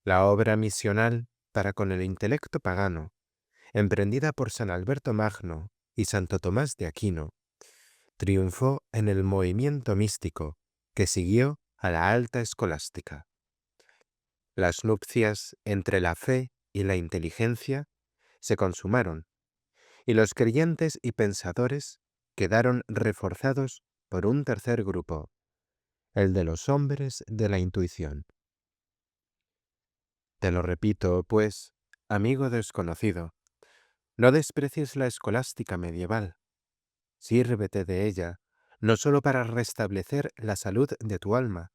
La obra misional para con el intelecto pagano, emprendida por San Alberto Magno y Santo Tomás de Aquino, triunfó en el movimiento místico que siguió a la alta escolástica. Las nupcias entre la fe y la inteligencia se consumaron, y los creyentes y pensadores quedaron reforzados por un tercer grupo, el de los hombres de la intuición. Te lo repito, pues, amigo desconocido, no desprecies la escolástica medieval. Sírvete de ella, no sólo para restablecer la salud de tu alma,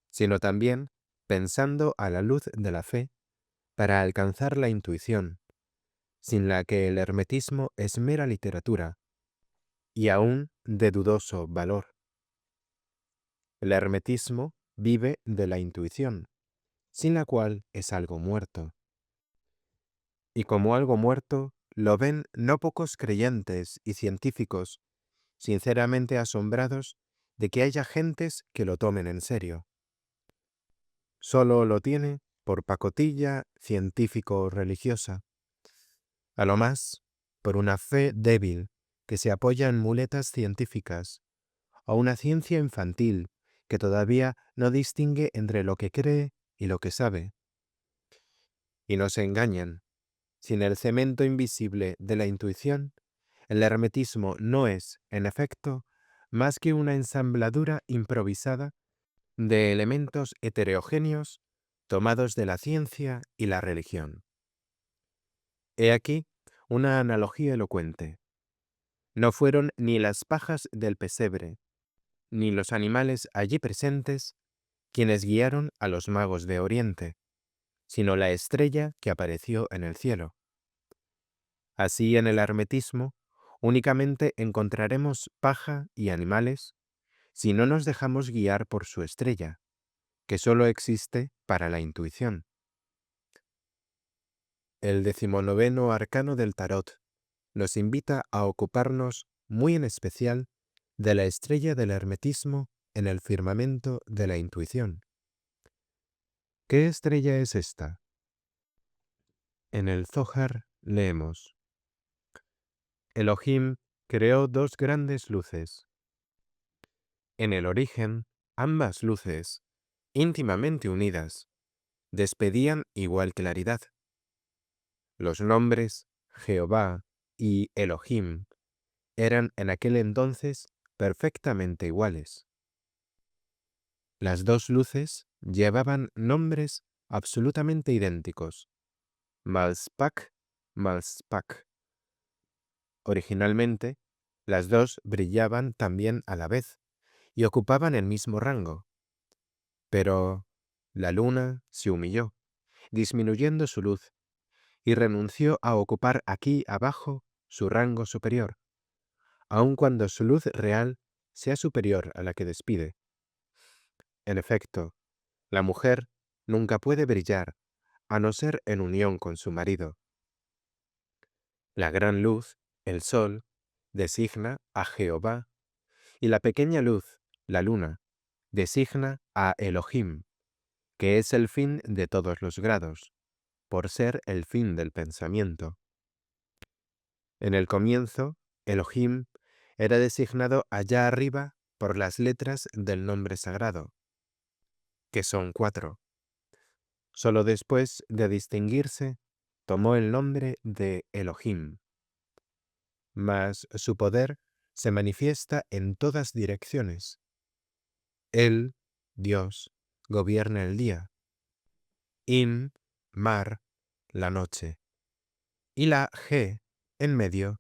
sino también, pensando a la luz de la fe, para alcanzar la intuición, sin la que el hermetismo es mera literatura, y aún de dudoso valor. El hermetismo vive de la intuición, sin la cual es algo muerto. Y como algo muerto, lo ven no pocos creyentes y científicos, sinceramente asombrados de que haya gentes que lo tomen en serio. Solo lo tiene por pacotilla científico-religiosa, a lo más por una fe débil que se apoya en muletas científicas, o una ciencia infantil que todavía no distingue entre lo que cree y lo que sabe. Y no se engañen, sin el cemento invisible de la intuición, el hermetismo no es, en efecto, más que una ensambladura improvisada de elementos heterogéneos tomados de la ciencia y la religión. He aquí una analogía elocuente. No fueron ni las pajas del pesebre, ni los animales allí presentes, quienes guiaron a los magos de Oriente, sino la estrella que apareció en el cielo. Así en el hermetismo únicamente encontraremos paja y animales si no nos dejamos guiar por su estrella, que sólo existe para la intuición. El 19º arcano del tarot nos invita a ocuparnos muy en especial de la estrella del hermetismo en el firmamento de la intuición. ¿Qué estrella es esta? En el Zohar leemos: Elohim creó dos grandes luces. En el origen, ambas luces, íntimamente unidas, despedían igual claridad. Los nombres Jehová y Elohim eran en aquel entonces perfectamente iguales. Las dos luces llevaban nombres absolutamente idénticos: Malspak, Malspak. Originalmente, las dos brillaban también a la vez y ocupaban el mismo rango. Pero la luna se humilló, disminuyendo su luz, y renunció a ocupar aquí abajo su rango superior, aun cuando su luz real sea superior a la que despide. En efecto, la mujer nunca puede brillar a no ser en unión con su marido. La gran luz, el sol, designa a Jehová, y la pequeña luz, la luna, designa a Elohim, que es el fin de todos los grados, por ser el fin del pensamiento. En el comienzo, Elohim era designado allá arriba por las letras del nombre sagrado, que son 4. Solo después de distinguirse, tomó el nombre de Elohim. Mas su poder se manifiesta en todas direcciones. Él, Dios, gobierna el día. Im, mar, la noche. Y la G, en medio,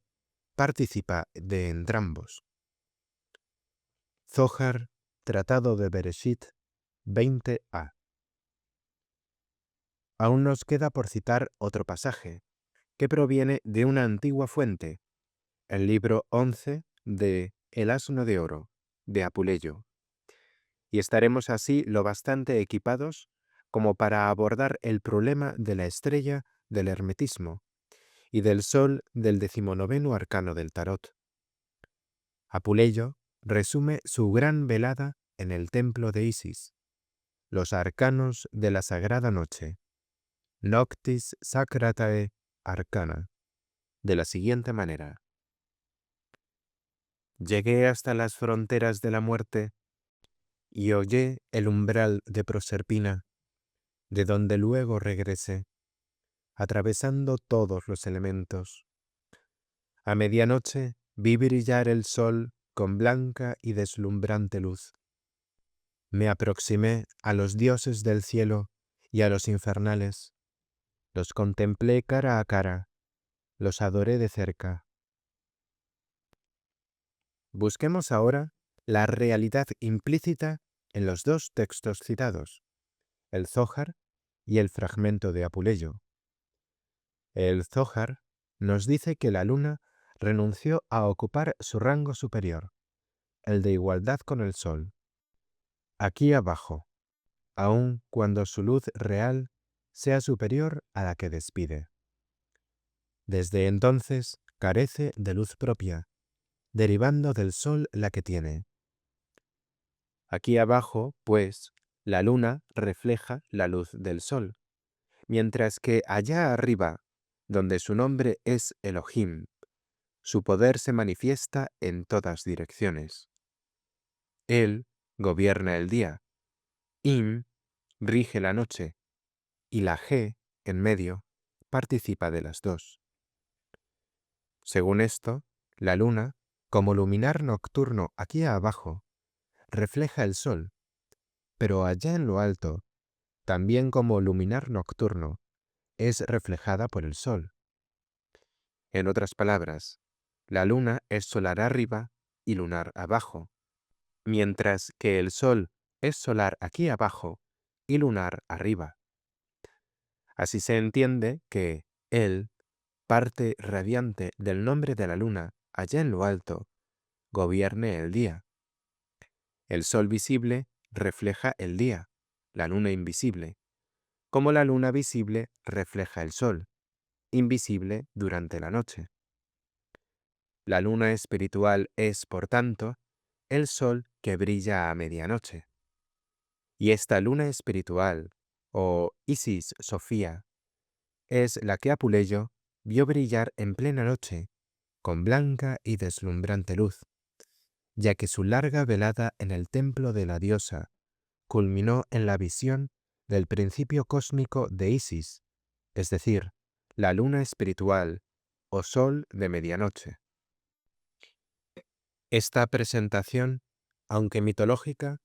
participa de entrambos. Zohar, Tratado de Bereshit, 20a. Aún nos queda por citar otro pasaje, que proviene de una antigua fuente, el libro 11 de El asno de oro, de Apuleyo, y estaremos así lo bastante equipados como para abordar el problema de la estrella del hermetismo y del sol del 19º arcano del tarot. Apuleyo resume su gran velada en el templo de Isis, los arcanos de la sagrada noche, Noctis Sacratae Arcana, de la siguiente manera: Llegué hasta las fronteras de la muerte y hollé el umbral de Proserpina, de donde luego regresé, atravesando todos los elementos. A medianoche vi brillar el sol con blanca y deslumbrante luz. Me aproximé a los dioses del cielo y a los infernales. Los contemplé cara a cara, los adoré de cerca. Busquemos ahora la realidad implícita en los dos textos citados, el Zohar y el fragmento de Apuleyo. El Zohar nos dice que la luna renunció a ocupar su rango superior, el de igualdad con el sol, aquí abajo, aun cuando su luz real sea superior a la que despide. Desde entonces carece de luz propia, derivando del sol la que tiene. Aquí abajo, pues, la luna refleja la luz del sol, mientras que allá arriba, donde su nombre es Elohim, su poder se manifiesta en todas direcciones. Él gobierna el día, Im rige la noche, y la G, en medio, participa de las dos. Según esto, la luna, como luminar nocturno aquí abajo, refleja el sol, pero allá en lo alto, también como luminar nocturno, es reflejada por el sol. En otras palabras, la luna es solar arriba y lunar abajo, mientras que el sol es solar aquí abajo y lunar arriba. Así se entiende que él, parte radiante del nombre de la luna allá en lo alto, gobierne el día. El sol visible refleja el día, la luna invisible, como la luna visible refleja el sol, invisible durante la noche. La luna espiritual es, por tanto, el sol que brilla a medianoche. Y esta luna espiritual, o Isis Sofía, es la que Apuleyo vio brillar en plena noche, con blanca y deslumbrante luz, ya que su larga velada en el templo de la diosa culminó en la visión del principio cósmico de Isis, es decir, la luna espiritual o sol de medianoche. Esta presentación, aunque mitológica,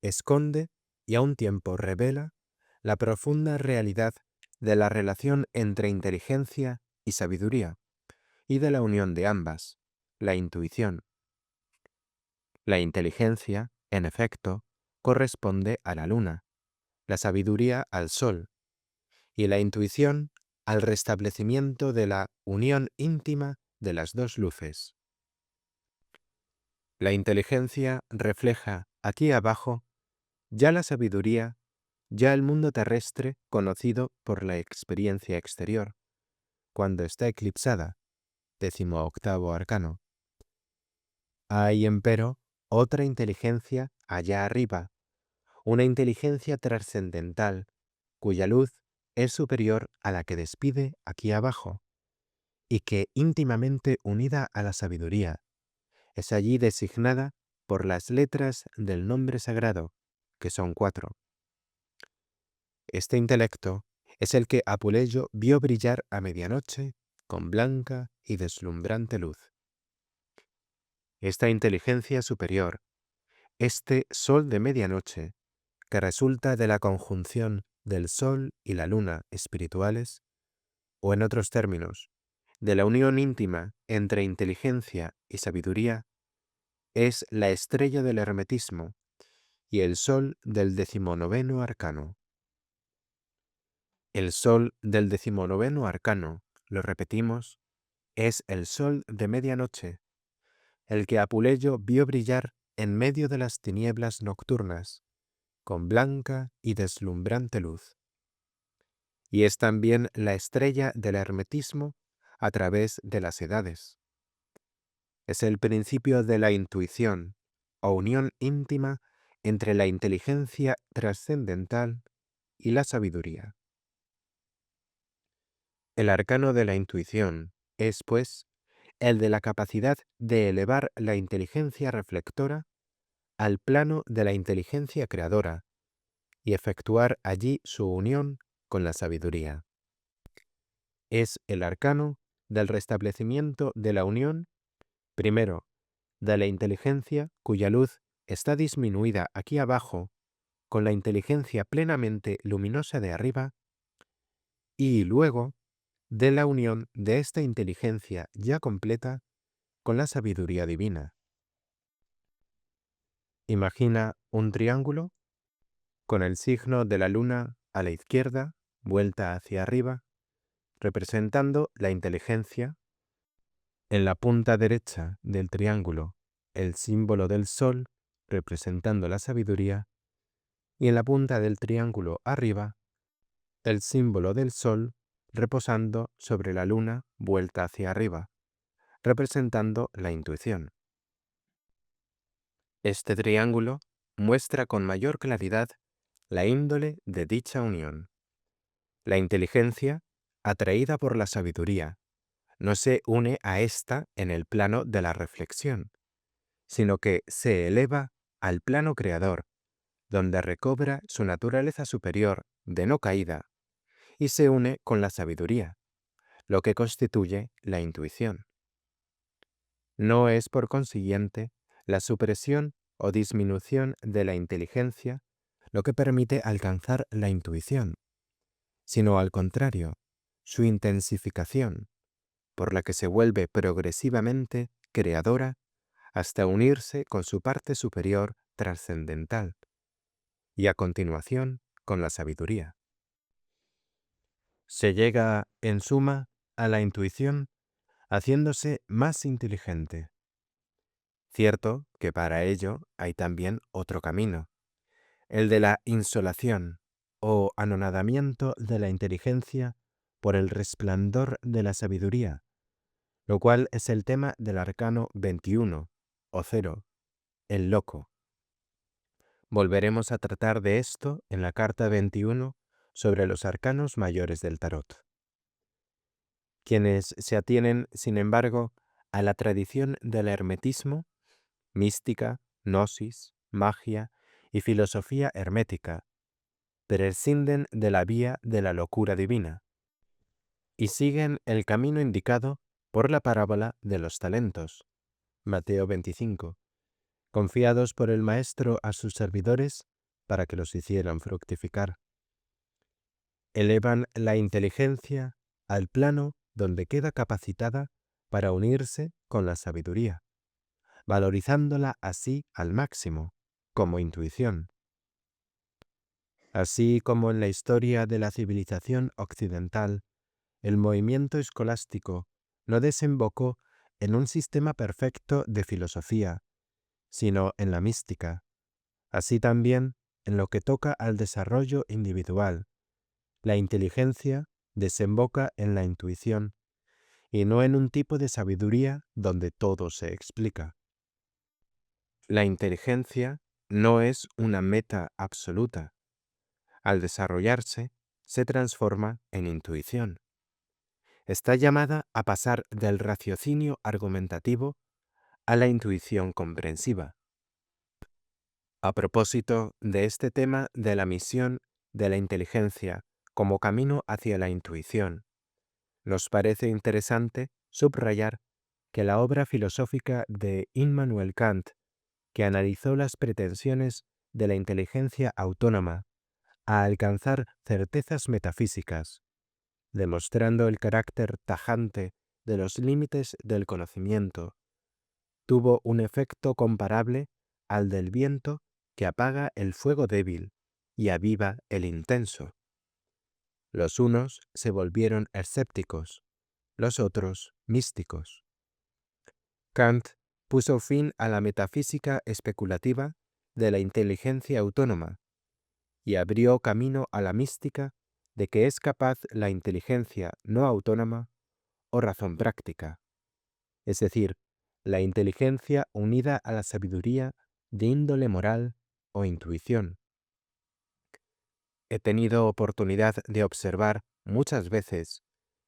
esconde y a un tiempo revela la profunda realidad de la relación entre inteligencia y sabiduría, y de la unión de ambas, la intuición. La inteligencia, en efecto, corresponde a la luna, la sabiduría al sol, y la intuición al restablecimiento de la unión íntima de las dos luces. La inteligencia refleja aquí abajo ya la sabiduría, ya el mundo terrestre conocido por la experiencia exterior, cuando está eclipsada, 18º arcano. Hay, empero, otra inteligencia allá arriba, una inteligencia trascendental, cuya luz es superior a la que despide aquí abajo, y que, íntimamente unida a la sabiduría, es allí designada por las letras del nombre sagrado, que son 4. Este intelecto es el que Apuleyo vio brillar a medianoche con blanca y deslumbrante luz. Esta inteligencia superior, este sol de medianoche, que resulta de la conjunción del sol y la luna espirituales, o en otros términos, de la unión íntima entre inteligencia y sabiduría, es la estrella del hermetismo y el sol del 19º arcano. El sol del 19º arcano, lo repetimos, es el sol de medianoche, el que Apuleyo vio brillar en medio de las tinieblas nocturnas, con blanca y deslumbrante luz. Y es también la estrella del hermetismo a través de las edades. Es el principio de la intuición, o unión íntima entre la inteligencia trascendental y la sabiduría. El arcano de la intuición es, pues, el de la capacidad de elevar la inteligencia reflectora al plano de la inteligencia creadora y efectuar allí su unión con la sabiduría. Es el arcano del restablecimiento de la unión, primero, de la inteligencia cuya luz está disminuida aquí abajo con la inteligencia plenamente luminosa de arriba, y luego de la unión de esta inteligencia ya completa con la sabiduría divina. Imagina un triángulo con el signo de la luna a la izquierda, vuelta hacia arriba, representando la inteligencia En la punta derecha del triángulo, el símbolo del sol, representando la sabiduría, y en la punta del triángulo arriba, el símbolo del sol reposando sobre la luna vuelta hacia arriba, representando la intuición. Este triángulo muestra con mayor claridad la índole de dicha unión. La inteligencia, atraída por la sabiduría, no se une a ésta en el plano de la reflexión, sino que se eleva al plano creador, donde recobra su naturaleza superior de no caída y se une con la sabiduría, lo que constituye la intuición. No es, por consiguiente, la supresión o disminución de la inteligencia lo que permite alcanzar la intuición, sino al contrario, su intensificación, por la que se vuelve progresivamente creadora hasta unirse con su parte superior trascendental y a continuación con la sabiduría. Se llega, en suma, a la intuición haciéndose más inteligente. Cierto que para ello hay también otro camino, el de la insolación o anonadamiento de la inteligencia por el resplandor de la sabiduría, lo cual es el tema del arcano 21, o 0, el loco. Volveremos a tratar de esto en la carta 21 sobre los arcanos mayores del tarot. Quienes se atienen, sin embargo, a la tradición del hermetismo, mística, gnosis, magia y filosofía hermética, prescinden de la vía de la locura divina y siguen el camino indicado por la parábola de los talentos, Mateo 25, confiados por el Maestro a sus servidores para que los hicieran fructificar. Elevan la inteligencia al plano donde queda capacitada para unirse con la sabiduría, valorizándola así al máximo, como intuición. Así como en la historia de la civilización occidental, el movimiento escolástico no desembocó en un sistema perfecto de filosofía, sino en la mística. Así también, en lo que toca al desarrollo individual, la inteligencia desemboca en la intuición, y no en un tipo de sabiduría donde todo se explica. La inteligencia no es una meta absoluta. Al desarrollarse, se transforma en intuición. Está llamada a pasar del raciocinio argumentativo a la intuición comprensiva. A propósito de este tema de la misión de la inteligencia como camino hacia la intuición, nos parece interesante subrayar que la obra filosófica de Immanuel Kant, que analizó las pretensiones de la inteligencia autónoma a alcanzar certezas metafísicas, demostrando el carácter tajante de los límites del conocimiento, tuvo un efecto comparable al del viento que apaga el fuego débil y aviva el intenso. Los unos se volvieron escépticos, los otros místicos. Kant puso fin a la metafísica especulativa de la inteligencia autónoma y abrió camino a la mística de que es capaz la inteligencia no autónoma o razón práctica, es decir, la inteligencia unida a la sabiduría de índole moral o intuición. He tenido oportunidad de observar muchas veces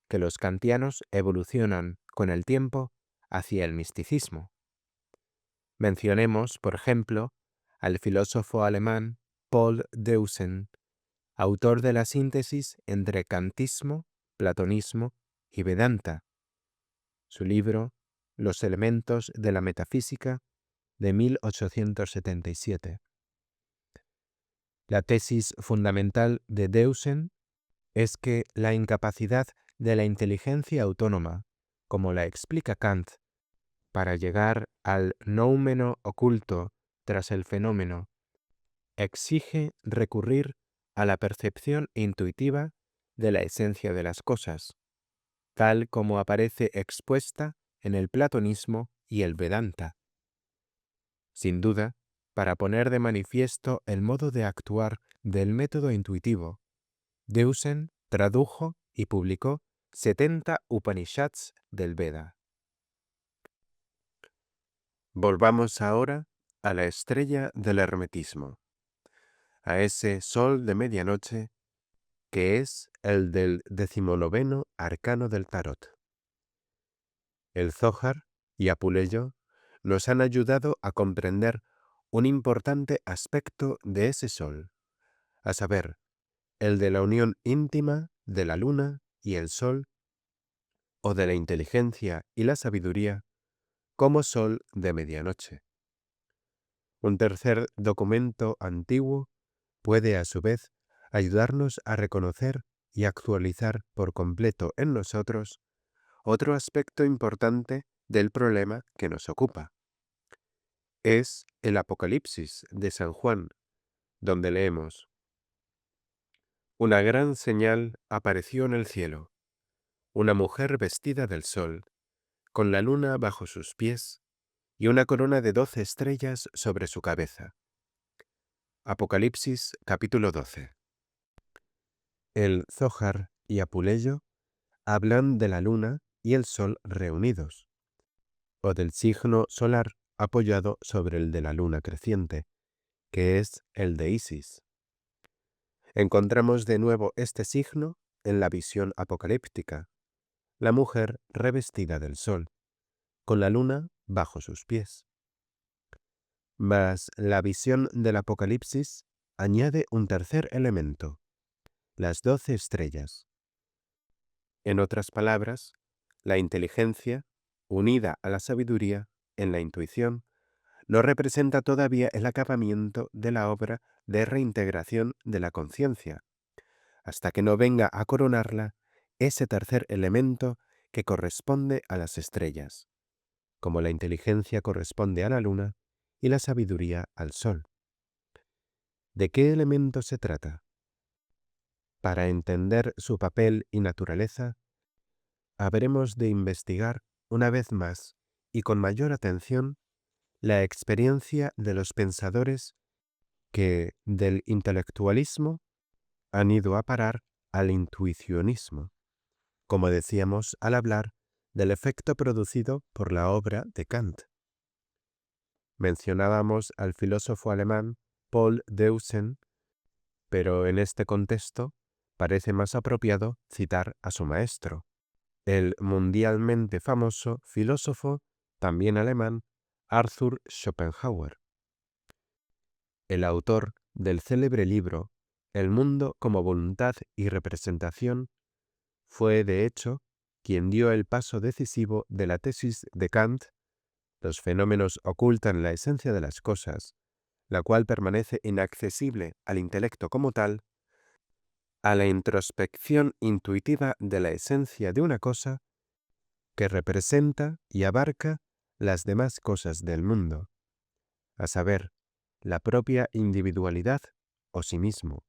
que los kantianos evolucionan con el tiempo hacia el misticismo. Mencionemos, por ejemplo, al filósofo alemán Paul Deussen, autor de la síntesis entre kantismo, platonismo y Vedanta, su libro Los elementos de la metafísica de 1877. La tesis fundamental de Deussen es que la incapacidad de la inteligencia autónoma, como la explica Kant, para llegar al noumeno oculto tras el fenómeno, exige recurrir a la percepción intuitiva de la esencia de las cosas, tal como aparece expuesta en el platonismo y el Vedanta. Sin duda, para poner de manifiesto el modo de actuar del método intuitivo, Deussen tradujo y publicó 70 Upanishads del Veda. Volvamos ahora a la estrella del hermetismo, a ese sol de medianoche que es el del 19º arcano del tarot. El Zohar y Apuleyo nos han ayudado a comprender un importante aspecto de ese sol, a saber, el de la unión íntima de la luna y el sol, o de la inteligencia y la sabiduría como sol de medianoche. Un tercer documento antiguo puede, a su vez, ayudarnos a reconocer y actualizar por completo en nosotros otro aspecto importante del problema que nos ocupa. Es el Apocalipsis de San Juan, donde leemos: Una gran señal apareció en el cielo, una mujer vestida del sol, con la luna bajo sus pies y una corona de 12 estrellas sobre su cabeza. Apocalipsis capítulo 12. El Zohar y Apuleyo hablan de la luna y el sol reunidos, o del signo solar apoyado sobre el de la luna creciente, que es el de Isis. Encontramos de nuevo este signo en la visión apocalíptica, la mujer revestida del sol, con la luna bajo sus pies. Mas la visión del Apocalipsis añade un tercer elemento, las 12 estrellas. En otras palabras, la inteligencia, unida a la sabiduría, en la intuición, no representa todavía el acabamiento de la obra de reintegración de la conciencia, hasta que no venga a coronarla ese tercer elemento que corresponde a las estrellas, como la inteligencia corresponde a la luna y la sabiduría al sol. ¿De qué elemento se trata? Para entender su papel y naturaleza, habremos de investigar una vez más y con mayor atención la experiencia de los pensadores que del intelectualismo han ido a parar al intuicionismo, como decíamos al hablar del efecto producido por la obra de Kant. Mencionábamos al filósofo alemán Paul Deussen, pero en este contexto parece más apropiado citar a su maestro, el mundialmente famoso filósofo, también alemán, Arthur Schopenhauer, el autor del célebre libro El mundo como voluntad y representación. Fue, de hecho, quien dio el paso decisivo de la tesis de Kant: los fenómenos ocultan la esencia de las cosas, la cual permanece inaccesible al intelecto como tal, a la introspección intuitiva de la esencia de una cosa que representa y abarca las demás cosas del mundo, a saber, la propia individualidad o sí mismo.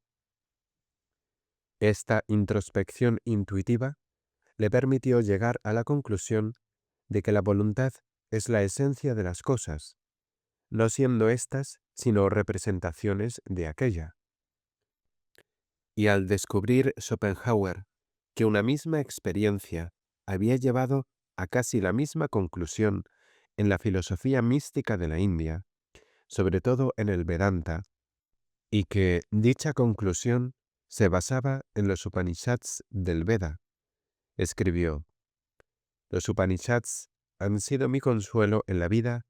Esta introspección intuitiva le permitió llegar a la conclusión de que la voluntad es la esencia de las cosas, no siendo éstas sino representaciones de aquella. Y al descubrir Schopenhauer que una misma experiencia había llevado a casi la misma conclusión en la filosofía mística de la India, sobre todo en el Vedanta, y que dicha conclusión se basaba en los Upanishads del Veda, escribió: Los Upanishads han sido mi consuelo en la vida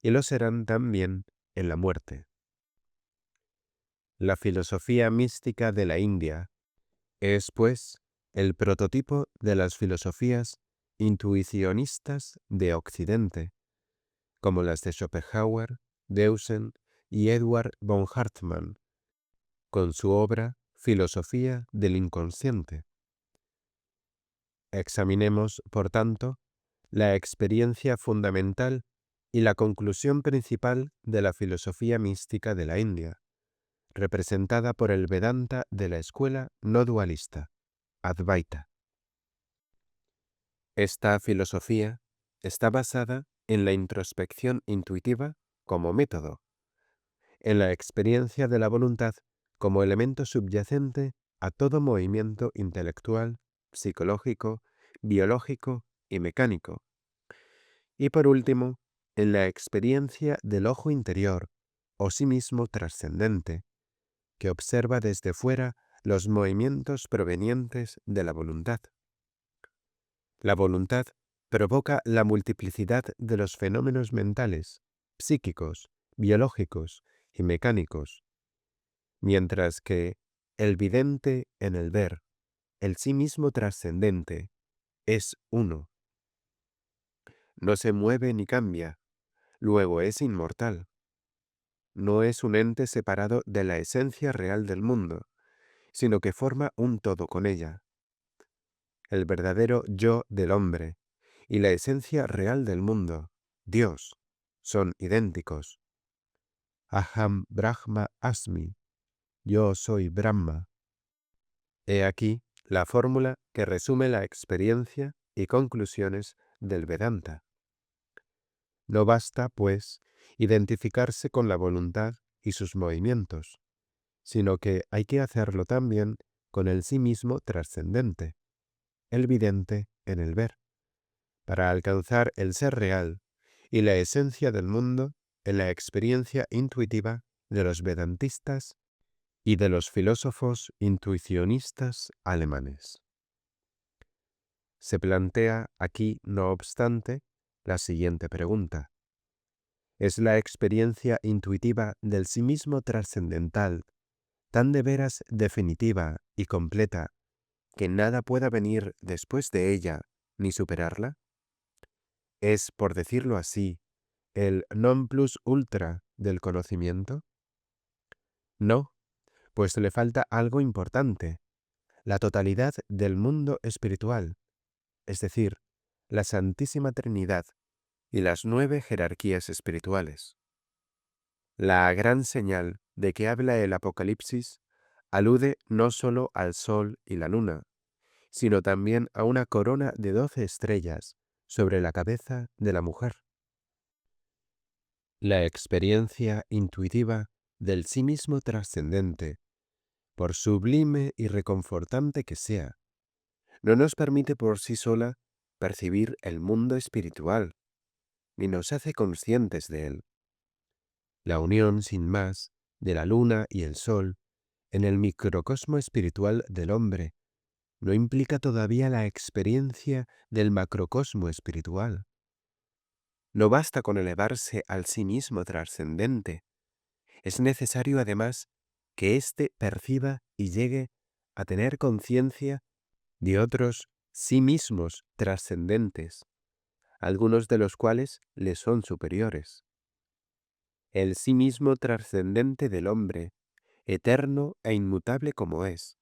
y lo serán también en la muerte. La filosofía mística de la India es, pues, el prototipo de las filosofías intuicionistas de Occidente, como las de Schopenhauer, Deussen y Edward von Hartmann, con su obra Filosofía del Inconsciente. Examinemos, por tanto, la experiencia fundamental y la conclusión principal de la filosofía mística de la India, representada por el Vedanta de la escuela no dualista, Advaita. Esta filosofía está basada en la introspección intuitiva como método, en la experiencia de la voluntad como elemento subyacente a todo movimiento intelectual, psicológico, biológico y mecánico, y por último, en la experiencia del ojo interior o sí mismo trascendente, que observa desde fuera los movimientos provenientes de la voluntad. La voluntad provoca la multiplicidad de los fenómenos mentales, psíquicos, biológicos y mecánicos, mientras que el vidente en el ver, el sí mismo trascendente, es uno. No se mueve ni cambia, luego es inmortal. No es un ente separado de la esencia real del mundo, sino que forma un todo con ella. El verdadero yo del hombre y la esencia real del mundo, Dios, son idénticos. Aham Brahma Asmi, yo soy Brahma. He aquí la fórmula que resume la experiencia y conclusiones del Vedanta. No basta, pues, identificarse con la voluntad y sus movimientos, sino que hay que hacerlo también con el sí mismo trascendente, el vidente en el ver, para alcanzar el ser real y la esencia del mundo en la experiencia intuitiva de los vedantistas y de los filósofos intuicionistas alemanes. Se plantea aquí, no obstante, la siguiente pregunta. ¿Es la experiencia intuitiva del sí mismo trascendental tan de veras definitiva y completa que nada pueda venir después de ella ni superarla? ¿Es, por decirlo así, el non plus ultra del conocimiento? No, pues le falta algo importante, la totalidad del mundo espiritual, es decir, la Santísima Trinidad y las 9 jerarquías espirituales. La gran señal de que habla el Apocalipsis alude no sólo al sol y la luna, sino también a una corona de 12 estrellas sobre la cabeza de la mujer. La experiencia intuitiva del sí mismo trascendente, por sublime y reconfortante que sea, no nos permite por sí sola percibir el mundo espiritual, ni nos hace conscientes de él. La unión, sin más, de la luna y el sol en el microcosmo espiritual del hombre no implica todavía la experiencia del macrocosmo espiritual. No basta con elevarse al sí mismo trascendente, es necesario además que éste perciba y llegue a tener conciencia de otros sí mismos trascendentes, algunos de los cuales le son superiores. El sí mismo trascendente del hombre, eterno e inmutable como es,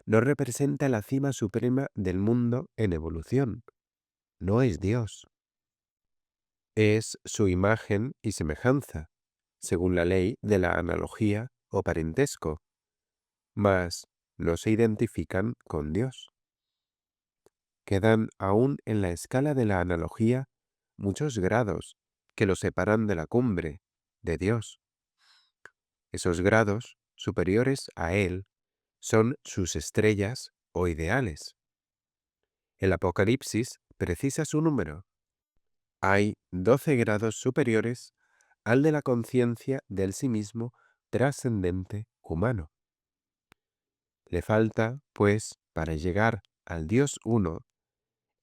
no representa la cima suprema del mundo en evolución, no es Dios. Es su imagen y semejanza, según la ley de la analogía o parentesco, mas no se identifican con Dios. Quedan aún en la escala de la analogía muchos grados que lo separan de la cumbre, de Dios. Esos grados, superiores a Él, son sus estrellas o ideales. El Apocalipsis precisa su número. Hay 12 grados superiores al de la conciencia del sí mismo trascendente humano. Le falta, pues, para llegar al Dios uno,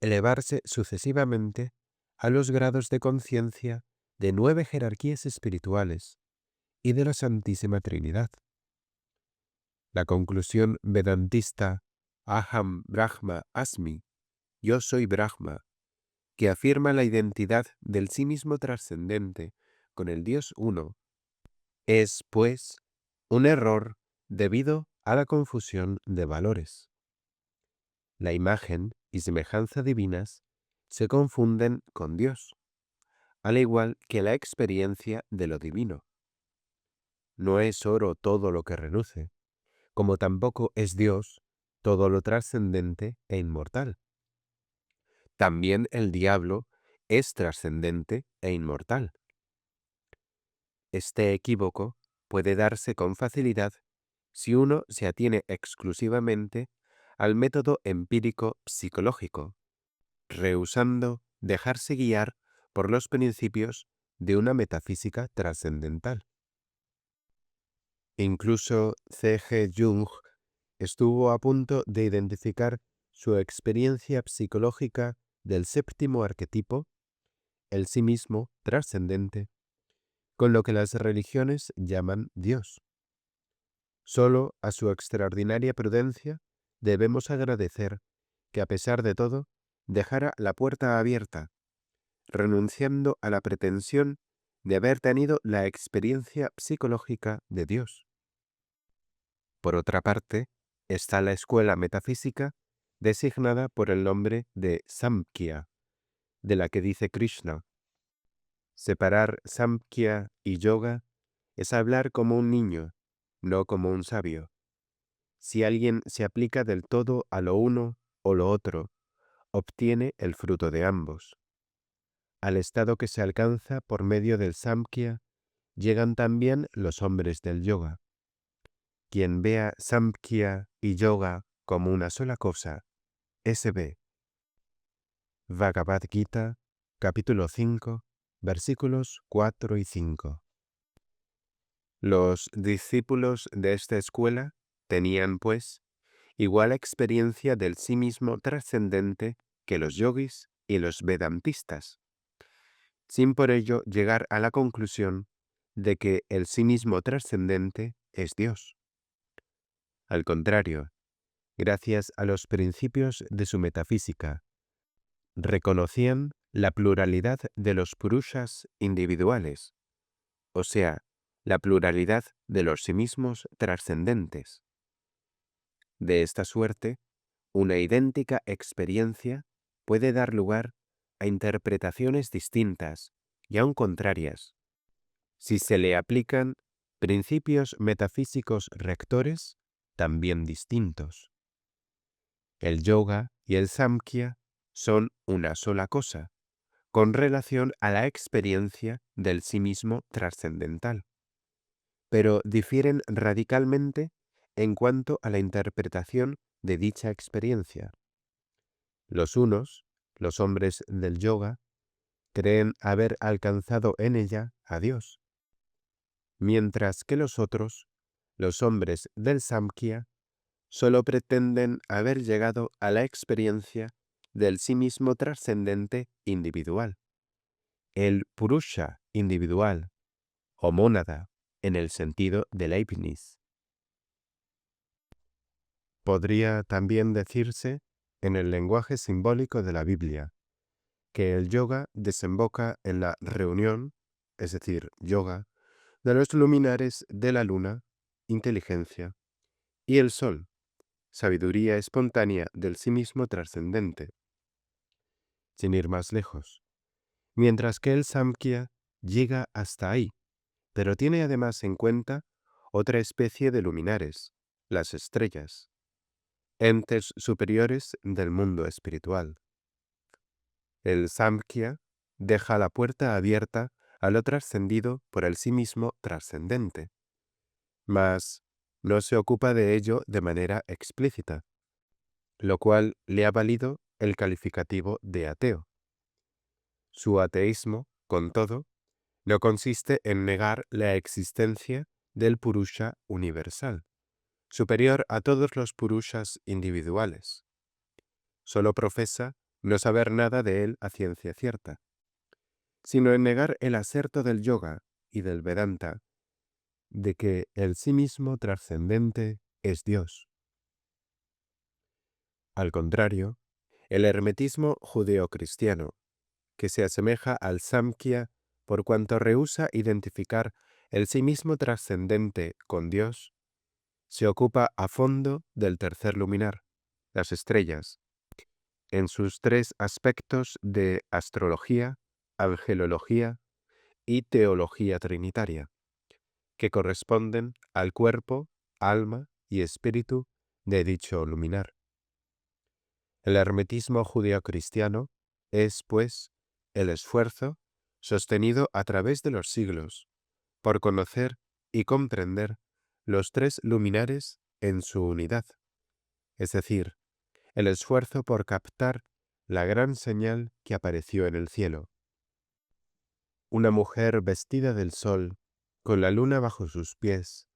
elevarse sucesivamente a los grados de conciencia de 9 jerarquías espirituales y de la Santísima Trinidad. La conclusión vedantista Aham Brahma Asmi, yo soy Brahma, que afirma la identidad del sí mismo trascendente con el Dios uno, es, pues, un error debido a la confusión de valores. La imagen y semejanza divinas se confunden con Dios, al igual que la experiencia de lo divino. No es oro todo lo que reluce, como tampoco es Dios todo lo trascendente e inmortal. También el diablo es trascendente e inmortal. Este equívoco puede darse con facilidad si uno se atiene exclusivamente al método empírico psicológico, rehusando dejarse guiar por los principios de una metafísica trascendental. Incluso C.G. Jung estuvo a punto de identificar su experiencia psicológica del séptimo arquetipo, el sí mismo trascendente, con lo que las religiones llaman Dios. Solo a su extraordinaria prudencia debemos agradecer que, a pesar de todo, dejara la puerta abierta, renunciando a la pretensión de haber tenido la experiencia psicológica de Dios. Por otra parte, está la escuela metafísica designada por el nombre de Samkhya, de la que dice Krishna: separar Samkhya y Yoga es hablar como un niño, no como un sabio. Si alguien se aplica del todo a lo uno o lo otro, obtiene el fruto de ambos. Al estado que se alcanza por medio del Samkhya llegan también los hombres del yoga. Quien vea Samkhya y yoga como una sola cosa, ese ve. Bhagavad Gita, capítulo 5, versículos 4 y 5. Los discípulos de esta escuela tenían, pues, igual experiencia del sí mismo trascendente que los yogis y los vedantistas, sin por ello llegar a la conclusión de que el sí mismo trascendente es Dios. Al contrario, gracias a los principios de su metafísica, reconocían la pluralidad de los purushas individuales, o sea, la pluralidad de los sí mismos trascendentes. De esta suerte, una idéntica experiencia puede dar lugar a interpretaciones distintas y aun contrarias, si se le aplican principios metafísicos rectores también distintos. El yoga y el samkhya son una sola cosa, con relación a la experiencia del sí mismo trascendental, pero difieren radicalmente en cuanto a la interpretación de dicha experiencia. Los unos, los hombres del yoga, creen haber alcanzado en ella a Dios, mientras que los otros, los hombres del samkhya, solo pretenden haber llegado a la experiencia del sí mismo trascendente individual, el purusha individual, o mónada, en el sentido de Leibniz. Podría también decirse, en el lenguaje simbólico de la Biblia, que el yoga desemboca en la reunión, es decir, yoga, de los luminares de la luna, inteligencia, y el sol, sabiduría espontánea del sí mismo trascendente, sin ir más lejos, mientras que el samkhya llega hasta ahí, pero tiene además en cuenta otra especie de luminares, las estrellas, entes superiores del mundo espiritual. El samkhya deja la puerta abierta a lo trascendido por el sí mismo trascendente, mas no se ocupa de ello de manera explícita, lo cual le ha valido el calificativo de ateo. Su ateísmo, con todo, no consiste en negar la existencia del purusha universal, superior a todos los purushas individuales. Solo profesa no saber nada de él a ciencia cierta, sino en negar el aserto del yoga y del Vedanta de que el sí mismo trascendente es Dios. Al contrario, el hermetismo judeocristiano, que se asemeja al samkhya por cuanto rehúsa identificar el sí mismo trascendente con Dios, se ocupa a fondo del tercer luminar, las estrellas, en sus tres aspectos de astrología, angelología y teología trinitaria, que corresponden al cuerpo, alma y espíritu de dicho luminar. El hermetismo judeocristiano es, pues, el esfuerzo, sostenido a través de los siglos, por conocer y comprender los tres luminares en su unidad, es decir, el esfuerzo por captar la gran señal que apareció en el cielo. Una mujer vestida del sol, con la luna bajo sus pies,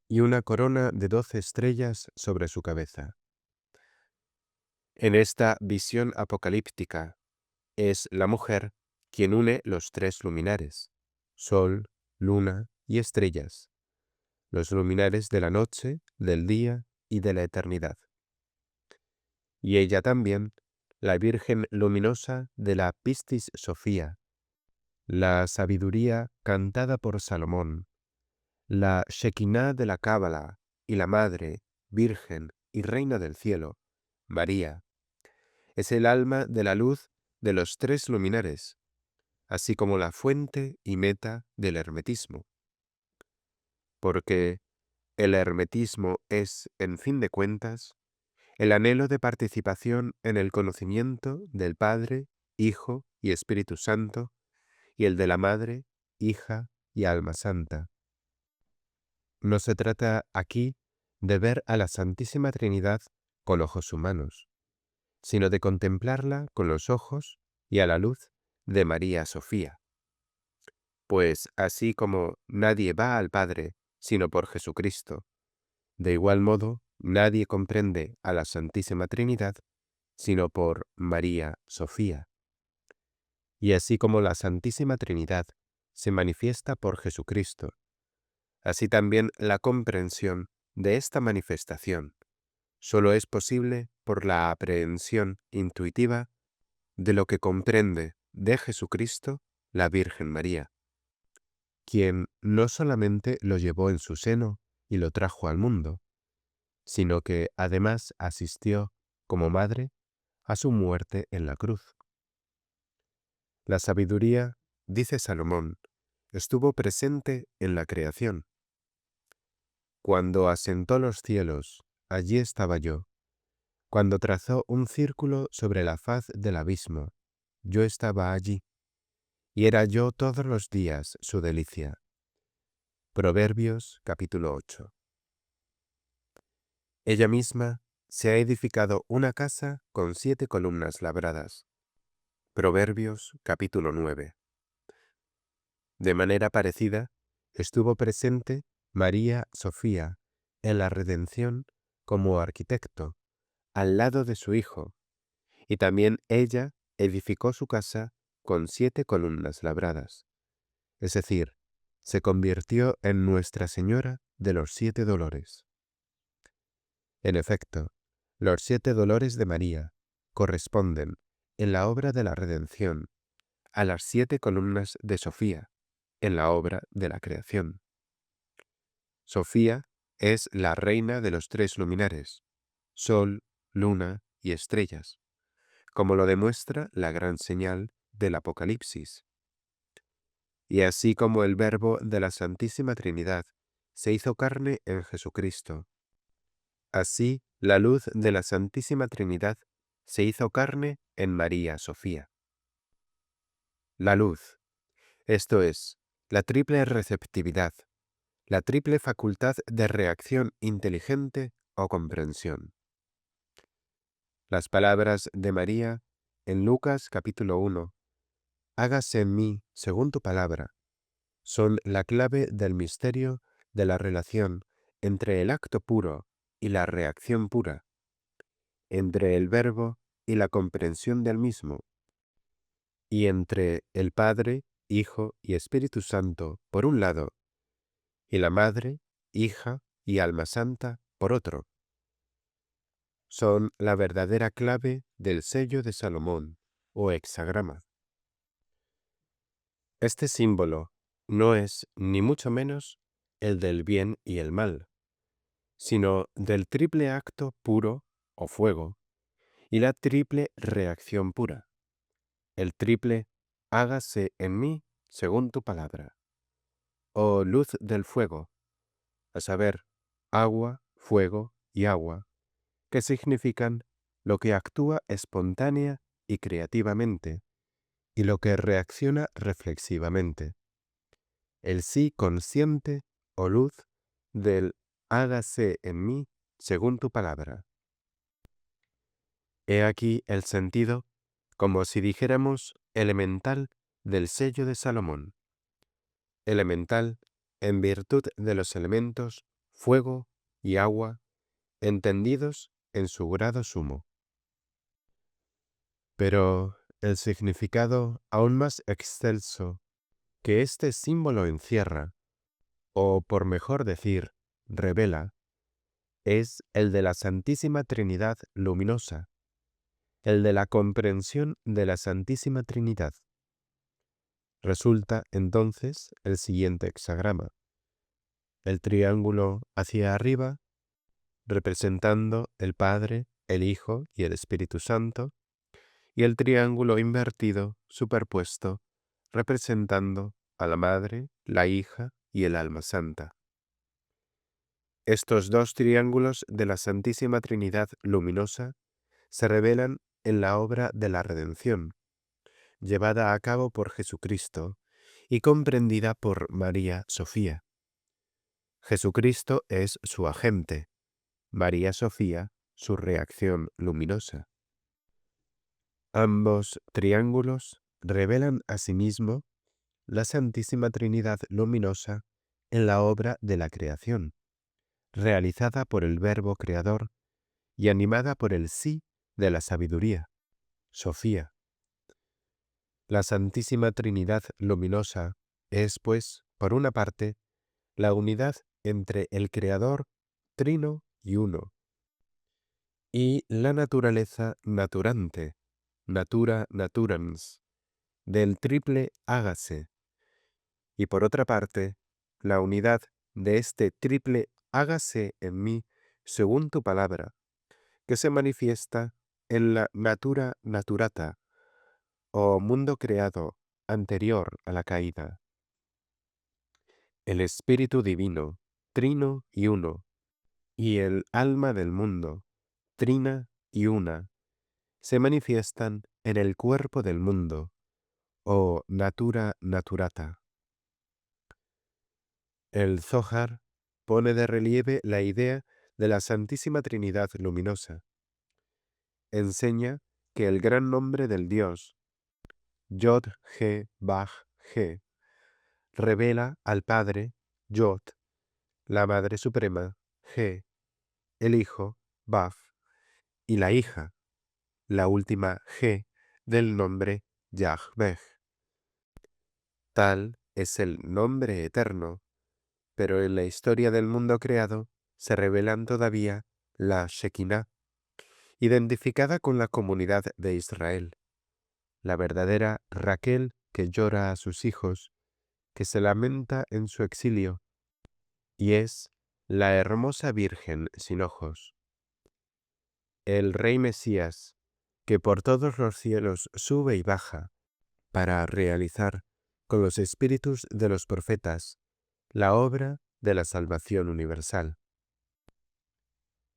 y una corona de 12 estrellas sobre su cabeza. En esta visión apocalíptica, es la mujer quien une los tres luminares, sol, luna y estrellas, los luminares de la noche, del día y de la eternidad. Y ella también, la Virgen luminosa de la Pistis Sofía, la sabiduría cantada por Salomón, la Shekinah de la Cábala y la Madre, Virgen y Reina del Cielo, María, es el alma de la luz de los tres luminares, así como la fuente y meta del hermetismo. Porque el hermetismo es, en fin de cuentas, el anhelo de participación en el conocimiento del Padre, Hijo y Espíritu Santo, y el de la Madre, Hija y Alma Santa. No se trata aquí de ver a la Santísima Trinidad con ojos humanos, sino de contemplarla con los ojos y a la luz de María Sofía. Pues así como nadie va al Padre sino por Jesucristo, de igual modo nadie comprende a la Santísima Trinidad sino por María Sofía. Y así como la Santísima Trinidad se manifiesta por Jesucristo, así también la comprensión de esta manifestación solo es posible por la aprehensión intuitiva de lo que comprende de Jesucristo la Virgen María, quien no solamente lo llevó en su seno y lo trajo al mundo, sino que además asistió, como madre, a su muerte en la cruz. La sabiduría, dice Salomón, estuvo presente en la creación. Cuando asentó los cielos, allí estaba yo. Cuando trazó un círculo sobre la faz del abismo, yo estaba allí, y era yo todos los días su delicia. Proverbios capítulo 8. Ella misma se ha edificado una casa con 7 columnas labradas. Proverbios capítulo 9. De manera parecida, estuvo presente María Sofía en la redención como arquitecto, al lado de su Hijo, y también ella edificó su casa con 7 columnas labradas. Es decir, se convirtió en Nuestra Señora de los 7 dolores. En efecto, los 7 dolores de María corresponden, en la obra de la redención, a las 7 columnas de Sofía, en la obra de la creación. Sofía es la reina de los 3 luminares, sol, luna y estrellas, como lo demuestra la gran señal del Apocalipsis. Y así como el Verbo de la Santísima Trinidad se hizo carne en Jesucristo, así la luz de la Santísima Trinidad se hizo carne en María Sofía. La luz, esto es, la triple receptividad, la triple facultad de reacción inteligente o comprensión. Las palabras de María en Lucas capítulo 1, hágase en mí según tu palabra, son la clave del misterio de la relación entre el acto puro y la reacción pura, entre el Verbo y la comprensión del mismo, y entre el Padre, Hijo y Espíritu Santo por un lado, y la Madre, Hija y Alma Santa por otro. Son la verdadera clave del sello de Salomón, o hexagrama. Este símbolo no es, ni mucho menos, el del bien y el mal, sino del triple acto puro, o fuego, y la triple reacción pura, el triple hágase en mí según tu palabra, o luz del fuego, a saber, agua, fuego y agua, que significan lo que actúa espontánea y creativamente, y lo que reacciona reflexivamente. El sí consciente o luz del hágase en mí según tu palabra. He aquí el sentido, como si dijéramos elemental del sello de Salomón. Elemental en virtud de los elementos fuego y agua, entendidos en su grado sumo. Pero el significado aún más excelso que este símbolo encierra, o por mejor decir, revela, es el de la Santísima Trinidad luminosa, el de la comprensión de la Santísima Trinidad. Resulta entonces el siguiente hexagrama. El triángulo hacia arriba, representando el Padre, el Hijo y el Espíritu Santo, y el triángulo invertido, superpuesto, representando a la Madre, la Hija y el Alma Santa. Estos dos triángulos de la Santísima Trinidad luminosa se revelan en la obra de la redención, llevada a cabo por Jesucristo y comprendida por María Sofía. Jesucristo es su agente, María Sofía su reacción luminosa. Ambos triángulos revelan asimismo la Santísima Trinidad luminosa en la obra de la creación, realizada por el Verbo Creador y animada por el sí de la sabiduría, Sofía. La Santísima Trinidad luminosa es, pues, por una parte, la unidad entre el Creador, trino y uno, y la naturaleza naturante, natura naturans, del triple hágase, y por otra parte, la unidad de este triple hágase en mí según tu palabra, que se manifiesta en la natura naturata, o mundo creado anterior a la caída. El Espíritu Divino, trino y uno, y el alma del mundo, trina y una, se manifiestan en el cuerpo del mundo, o natura naturata. El Zohar pone de relieve la idea de la Santísima Trinidad luminosa. Enseña que el gran nombre del Dios, Yod-He-Vah-He, revela al Padre, Yod, la Madre Suprema, He, el Hijo, Vav, y la Hija, la última He del nombre Yahveh. Tal es el nombre eterno, pero en la historia del mundo creado se revelan todavía la Shekinah, identificada con la comunidad de Israel, la verdadera Raquel que llora a sus hijos, que se lamenta en su exilio, y es la hermosa Virgen sin ojos. El Rey Mesías, que por todos los cielos sube y baja, para realizar con los espíritus de los profetas la obra de la salvación universal.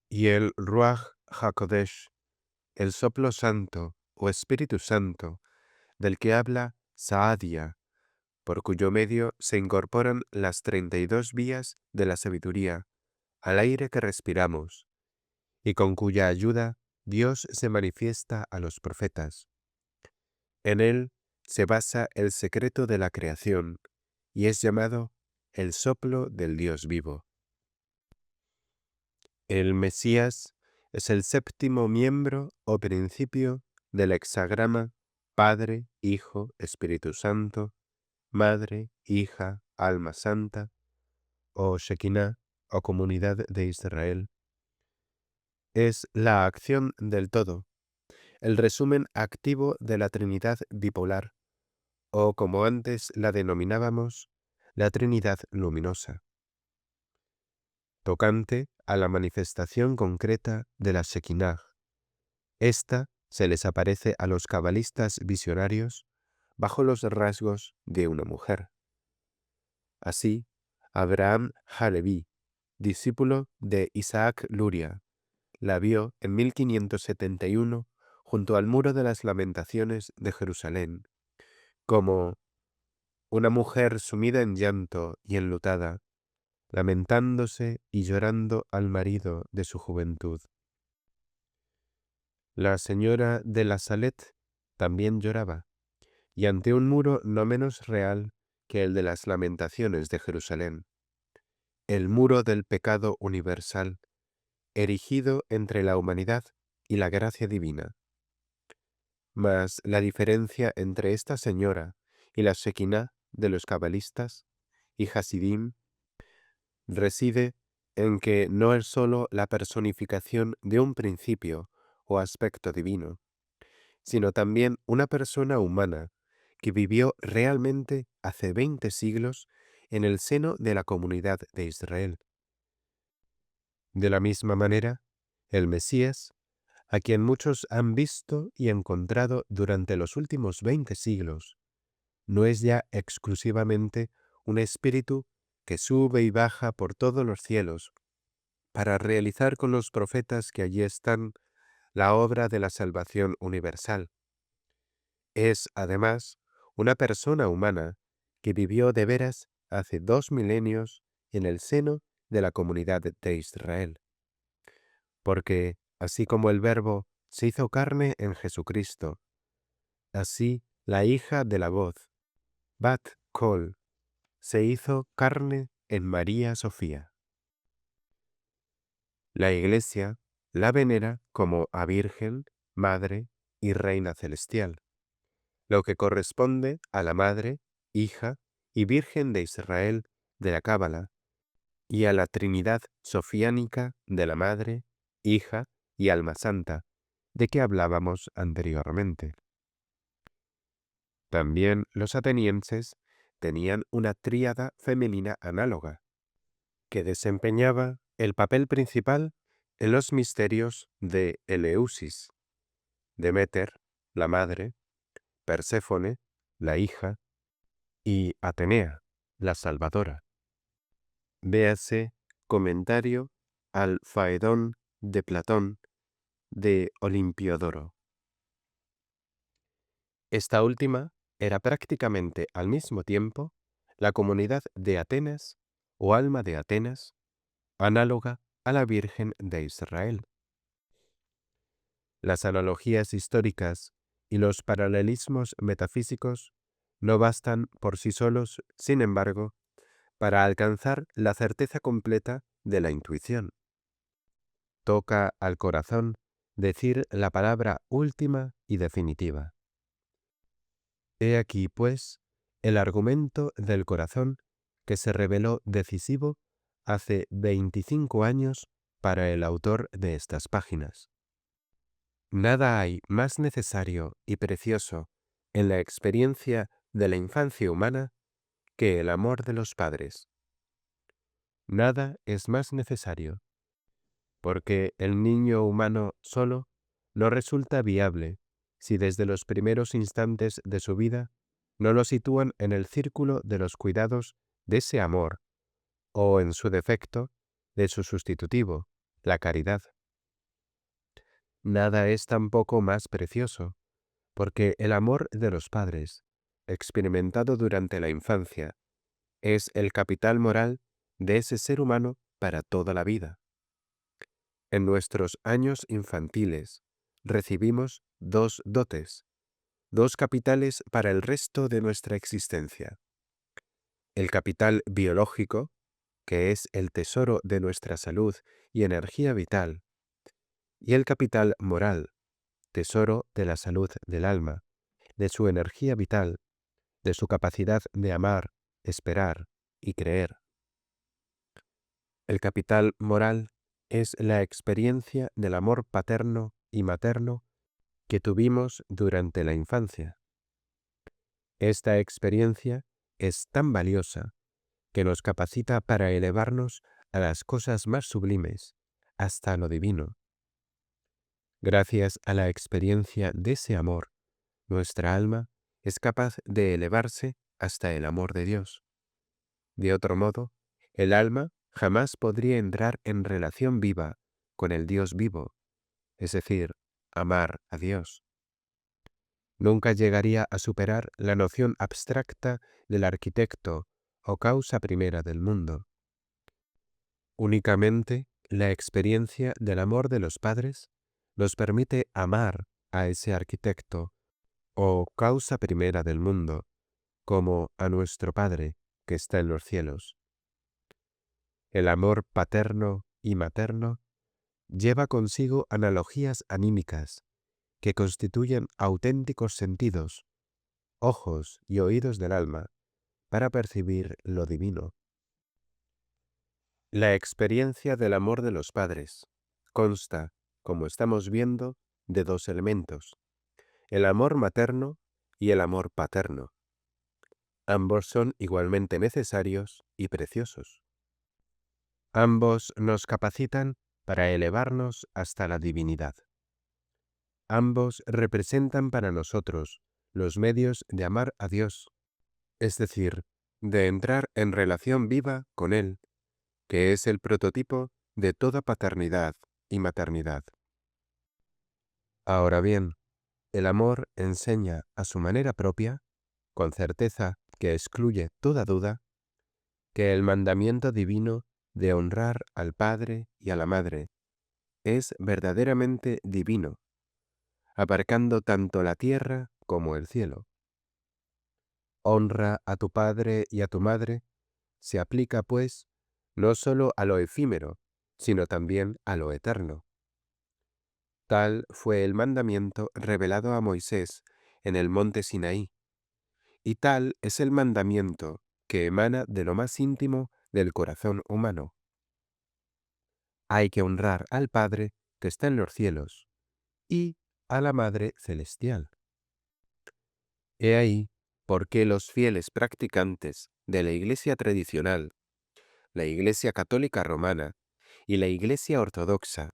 Y el Ruach HaKodesh, el soplo santo o Espíritu Santo, del que habla Saadia, por cuyo medio se incorporan las 32 vías de la sabiduría al aire que respiramos, y con cuya ayuda Dios se manifiesta a los profetas. En él se basa el secreto de la creación, y es llamado el soplo del Dios vivo. El Mesías es el séptimo miembro o principio del hexagrama Padre, Hijo, Espíritu Santo, Madre, Hija, Alma Santa, o Shekinah, o Comunidad de Israel. Es la acción del todo, el resumen activo de la Trinidad bipolar, o como antes la denominábamos, la Trinidad luminosa, tocante a la manifestación concreta de la Shekinah. Esta se les aparece a los cabalistas visionarios bajo los rasgos de una mujer. Así, Abraham Halevi, discípulo de Isaac Luria, la vio en 1571 junto al Muro de las Lamentaciones de Jerusalén, como una mujer sumida en llanto y enlutada, lamentándose y llorando al marido de su juventud. La señora de la Salet también lloraba, y ante un muro no menos real que el de las lamentaciones de Jerusalén, el muro del pecado universal, erigido entre la humanidad y la gracia divina. Mas la diferencia entre esta señora y la Shekinah de los cabalistas y Hasidim reside en que no es sólo la personificación de un principio o aspecto divino, sino también una persona humana que vivió realmente hace 20 siglos en el seno de la comunidad de Israel. De la misma manera, el Mesías, a quien muchos han visto y encontrado durante los últimos 20 siglos, no es ya exclusivamente un espíritu que sube y baja por todos los cielos para realizar con los profetas que allí están la obra de la salvación universal. Es, además, una persona humana que vivió de veras hace 2 milenios en el seno de la comunidad de Israel. Porque, así como el Verbo se hizo carne en Jesucristo, así la hija de la voz, Bat Kol, se hizo carne en María Sofía. La Iglesia la venera como a Virgen, Madre y Reina Celestial, lo que corresponde a la Madre, Hija y Virgen de Israel de la Cábala y a la Trinidad sofiánica de la Madre, Hija y Alma Santa, de que hablábamos anteriormente. También los atenienses tenían una tríada femenina análoga, que desempeñaba el papel principal en los misterios de Eleusis, Demeter, la madre, Perséfone, la hija, y Atenea, la salvadora. Véase comentario al Faedón de Platón de Olimpiodoro. Esta última era prácticamente al mismo tiempo la comunidad de Atenas o alma de Atenas, análoga a la Virgen de Israel. Las analogías históricas y los paralelismos metafísicos no bastan por sí solos, sin embargo, para alcanzar la certeza completa de la intuición. Toca al corazón decir la palabra última y definitiva. He aquí, pues, el argumento del corazón que se reveló decisivo hace 25 años para el autor de estas páginas. Nada hay más necesario y precioso en la experiencia de la infancia humana que el amor de los padres. Nada es más necesario, porque el niño humano solo no resulta viable si desde los primeros instantes de su vida no lo sitúan en el círculo de los cuidados de ese amor, o en su defecto, de su sustitutivo, la caridad. Nada es tampoco más precioso, porque el amor de los padres, experimentado durante la infancia, es el capital moral de ese ser humano para toda la vida. En nuestros años infantiles recibimos dos dotes, dos capitales para el resto de nuestra existencia. El capital biológico, que es el tesoro de nuestra salud y energía vital, y el capital moral, tesoro de la salud del alma, de su energía vital, de su capacidad de amar, esperar y creer. El capital moral es la experiencia del amor paterno y materno que tuvimos durante la infancia. Esta experiencia es tan valiosa que nos capacita para elevarnos a las cosas más sublimes, hasta lo divino. Gracias a la experiencia de ese amor, nuestra alma es capaz de elevarse hasta el amor de Dios. De otro modo, el alma jamás podría entrar en relación viva con el Dios vivo, es decir, amar a Dios. nunca llegaría a superar la noción abstracta del arquitecto o causa primera del mundo. Únicamente la experiencia del amor de los padres nos permite amar a ese arquitecto o causa primera del mundo, como a nuestro Padre que está en los cielos. El amor paterno y materno lleva consigo analogías anímicas que constituyen auténticos sentidos, ojos y oídos del alma para percibir lo divino. La experiencia del amor de los padres consta, como estamos viendo, de dos elementos, el amor materno y el amor paterno. Ambos son igualmente necesarios y preciosos. Ambos nos capacitan para elevarnos hasta la divinidad. Ambos representan para nosotros los medios de amar a Dios, es decir, de entrar en relación viva con Él, que es el prototipo de toda paternidad y maternidad. Ahora bien, el amor enseña a su manera propia, con certeza que excluye toda duda, que el mandamiento divino de honrar al Padre y a la Madre es verdaderamente divino, abarcando tanto la tierra como el cielo. Honra a tu padre y a tu madre se aplica, pues, no sólo a lo efímero, sino también a lo eterno. Tal fue el mandamiento revelado a Moisés en el monte Sinaí, y tal es el mandamiento que emana de lo más íntimo del corazón humano. Hay que honrar al Padre que está en los cielos y a la Madre celestial. He ahí por qué los fieles practicantes de la Iglesia tradicional, la Iglesia católica romana y la Iglesia ortodoxa,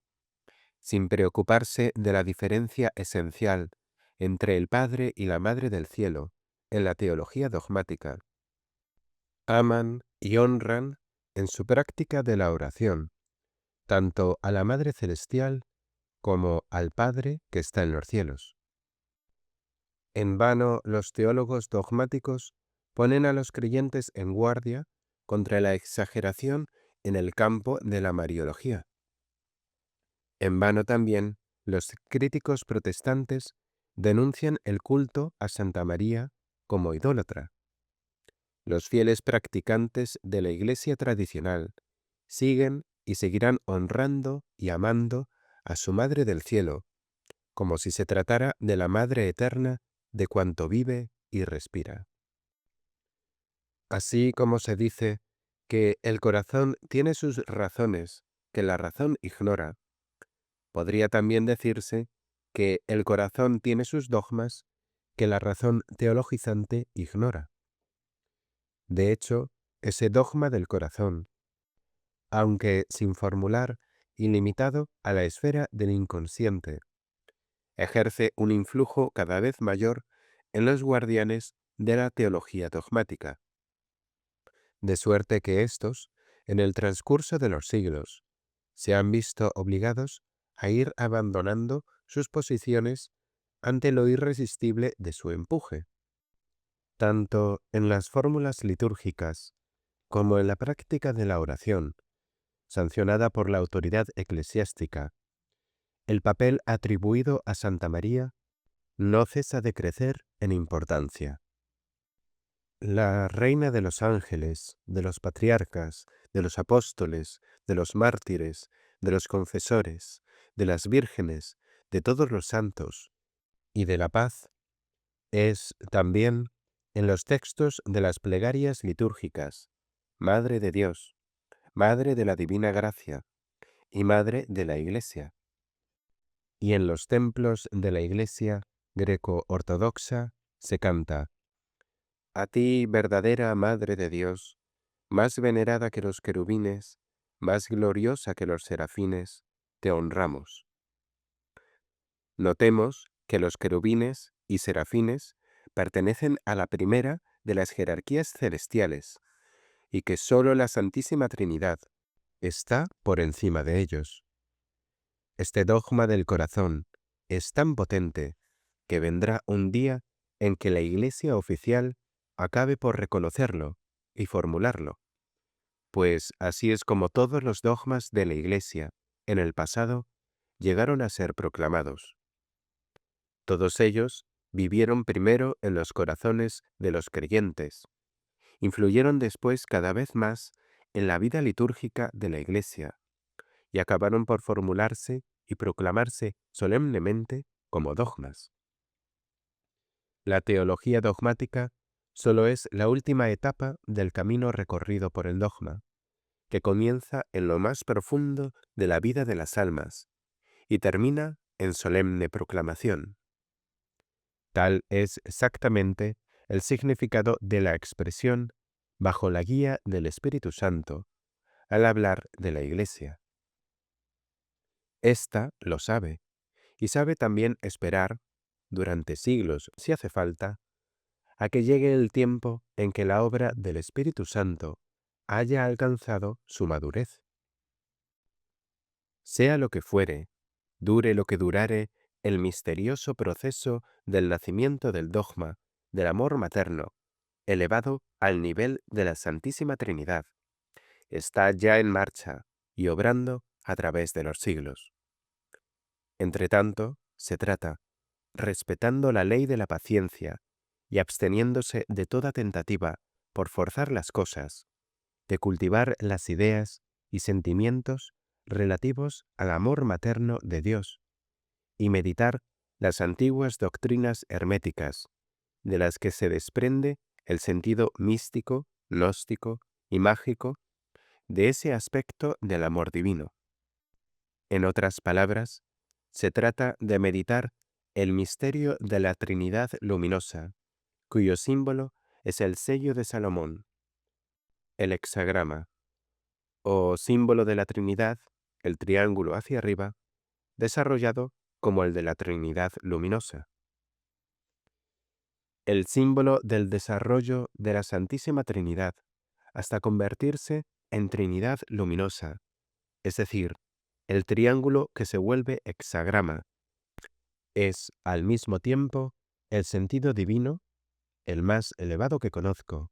sin preocuparse de la diferencia esencial entre el Padre y la Madre del cielo en la teología dogmática, aman y honran en su práctica de la oración tanto a la Madre celestial como al Padre que está en los cielos. En vano los teólogos dogmáticos ponen a los creyentes en guardia contra la exageración en el campo de la mariología. En vano también los críticos protestantes denuncian el culto a Santa María como idólatra. Los fieles practicantes de la Iglesia tradicional siguen y seguirán honrando y amando a su Madre del Cielo, como si se tratara de la Madre eterna de cuanto vive y respira. Así como se dice que el corazón tiene sus razones que la razón ignora, podría también decirse que el corazón tiene sus dogmas que la razón teologizante ignora. De hecho, ese dogma del corazón, aunque sin formular y limitado a la esfera del inconsciente, ejerce un influjo cada vez mayor en los guardianes de la teología dogmática, de suerte que éstos, en el transcurso de los siglos, se han visto obligados a ir abandonando sus posiciones ante lo irresistible de su empuje, tanto en las fórmulas litúrgicas como en la práctica de la oración, sancionada por la autoridad eclesiástica. El papel atribuido a Santa María no cesa de crecer en importancia. La reina de los ángeles, de los patriarcas, de los apóstoles, de los mártires, de los confesores, de las vírgenes, de todos los santos y de la paz, es también, en los textos de las plegarias litúrgicas, Madre de Dios, Madre de la Divina Gracia y Madre de la Iglesia. Y en los templos de la Iglesia greco-ortodoxa se canta: A ti, verdadera Madre de Dios, más venerada que los querubines, más gloriosa que los serafines, te honramos. Notemos que los querubines y serafines pertenecen a la primera de las jerarquías celestiales y que sólo la Santísima Trinidad está por encima de ellos. Este dogma del corazón es tan potente que vendrá un día en que la Iglesia oficial acabe por reconocerlo y formularlo, pues así es como todos los dogmas de la Iglesia en el pasado llegaron a ser proclamados. Todos ellos vivieron primero en los corazones de los creyentes, influyeron después cada vez más en la vida litúrgica de la Iglesia y acabaron por formularse y proclamarse solemnemente como dogmas. La teología dogmática solo es la última etapa del camino recorrido por el dogma, que comienza en lo más profundo de la vida de las almas y termina en solemne proclamación. Tal es exactamente el significado de la expresión bajo la guía del Espíritu Santo al hablar de la Iglesia. Ésta lo sabe, y sabe también esperar, durante siglos si hace falta, a que llegue el tiempo en que la obra del Espíritu Santo haya alcanzado su madurez. Sea lo que fuere, dure lo que durare, el misterioso proceso del nacimiento del dogma, del amor materno, elevado al nivel de la Santísima Trinidad, está ya en marcha y obrando a través de los siglos. Entretanto, se trata, respetando la ley de la paciencia y absteniéndose de toda tentativa por forzar las cosas, de cultivar las ideas y sentimientos relativos al amor materno de Dios y meditar las antiguas doctrinas herméticas, de las que se desprende el sentido místico, gnóstico y mágico de ese aspecto del amor divino. En otras palabras, se trata de meditar el misterio de la Trinidad luminosa, cuyo símbolo es el sello de Salomón, el hexagrama, o símbolo de la Trinidad, el triángulo hacia arriba, desarrollado como el de la Trinidad luminosa. El símbolo del desarrollo de la Santísima Trinidad hasta convertirse en Trinidad luminosa, es decir, el triángulo que se vuelve hexagrama, es al mismo tiempo el sentido divino, el más elevado que conozco,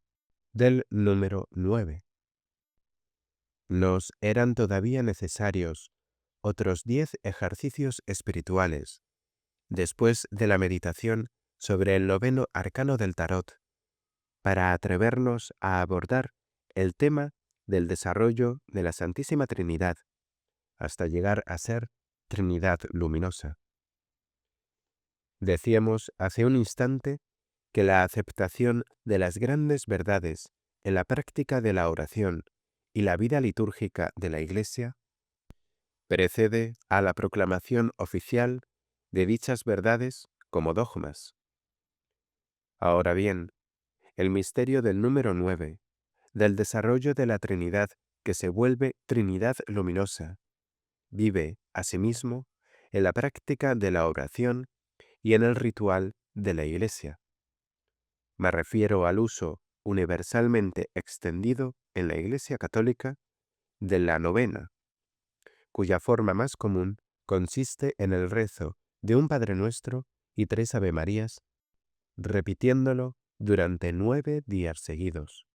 del número 9. Nos eran todavía necesarios otros 10 ejercicios espirituales, después de la meditación sobre el noveno arcano del tarot, para atrevernos a abordar el tema del desarrollo de la Santísima Trinidad, hasta llegar a ser Trinidad luminosa. Decíamos hace un instante que la aceptación de las grandes verdades en la práctica de la oración y la vida litúrgica de la Iglesia precede a la proclamación oficial de dichas verdades como dogmas. Ahora bien, el misterio del número 9, del desarrollo de la Trinidad que se vuelve Trinidad luminosa, vive, asimismo, en la práctica de la oración y en el ritual de la Iglesia. Me refiero al uso universalmente extendido en la Iglesia católica de la novena, cuya forma más común consiste en el rezo de un Padre Nuestro y 3 Avemarías, repitiéndolo durante 9 días seguidos.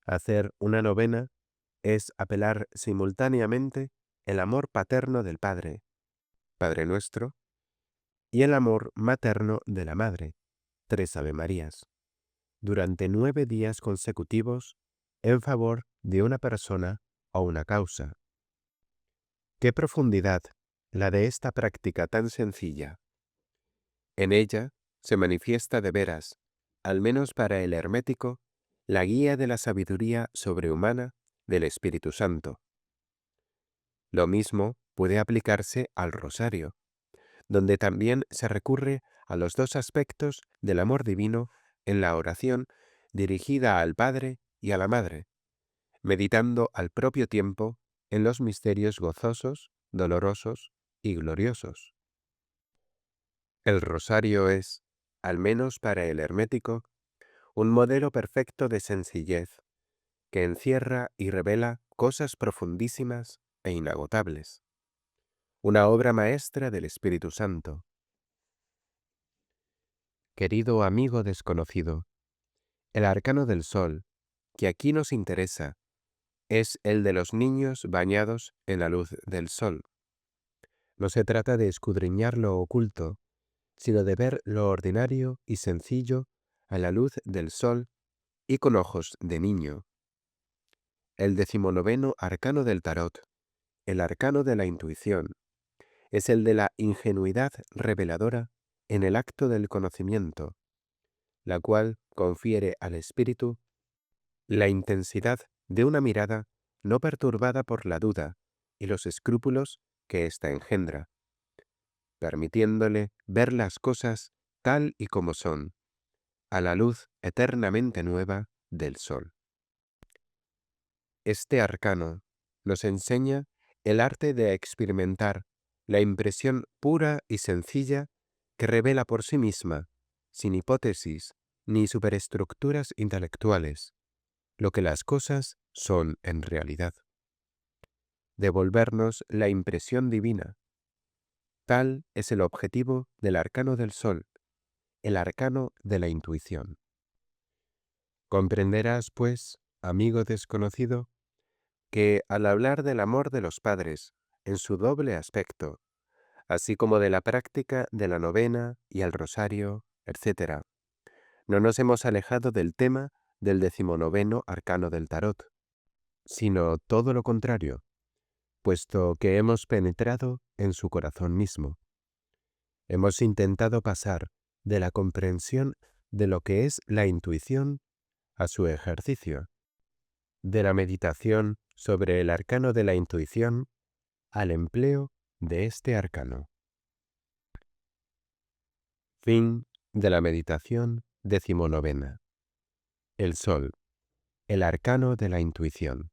Hacer una novena es apelar simultáneamente el amor paterno del Padre, Padre Nuestro, y el amor materno de la Madre, 3 Avemarías, durante 9 días consecutivos en favor de una persona o una causa. ¡Qué profundidad la de esta práctica tan sencilla! En ella se manifiesta de veras, al menos para el hermético, la guía de la sabiduría sobrehumana del Espíritu Santo. Lo mismo puede aplicarse al rosario, donde también se recurre a los 2 aspectos del amor divino en la oración dirigida al Padre y a la Madre, meditando al propio tiempo en los misterios gozosos, dolorosos y gloriosos. El rosario es, al menos para el hermético, un modelo perfecto de sencillez, que encierra y revela cosas profundísimas e inagotables. Una obra maestra del Espíritu Santo. Querido amigo desconocido, el arcano del sol, que aquí nos interesa, es el de los niños bañados en la luz del sol. No se trata de escudriñar lo oculto, sino de ver lo ordinario y sencillo a la luz del sol y con ojos de niño. El 19º arcano del tarot, el arcano de la intuición, es el de la ingenuidad reveladora en el acto del conocimiento, la cual confiere al espíritu la intensidad de una mirada no perturbada por la duda y los escrúpulos que ésta engendra, permitiéndole ver las cosas tal y como son, a la luz eternamente nueva del sol. Este arcano nos enseña el arte de experimentar la impresión pura y sencilla que revela por sí misma, sin hipótesis ni superestructuras intelectuales, lo que las cosas son en realidad. Devolvernos la impresión divina. Tal es el objetivo del arcano del sol, el arcano de la intuición. Comprenderás, pues, amigo desconocido, que al hablar del amor de los padres en su doble aspecto, así como de la práctica de la novena y el rosario, etc., no nos hemos alejado del tema del 19º arcano del tarot, sino todo lo contrario, puesto que hemos penetrado en su corazón mismo. Hemos intentado pasar de la comprensión de lo que es la intuición a su ejercicio, de la meditación sobre el arcano de la intuición al empleo de este arcano. Fin de la meditación 19ª. El sol, el arcano de la intuición.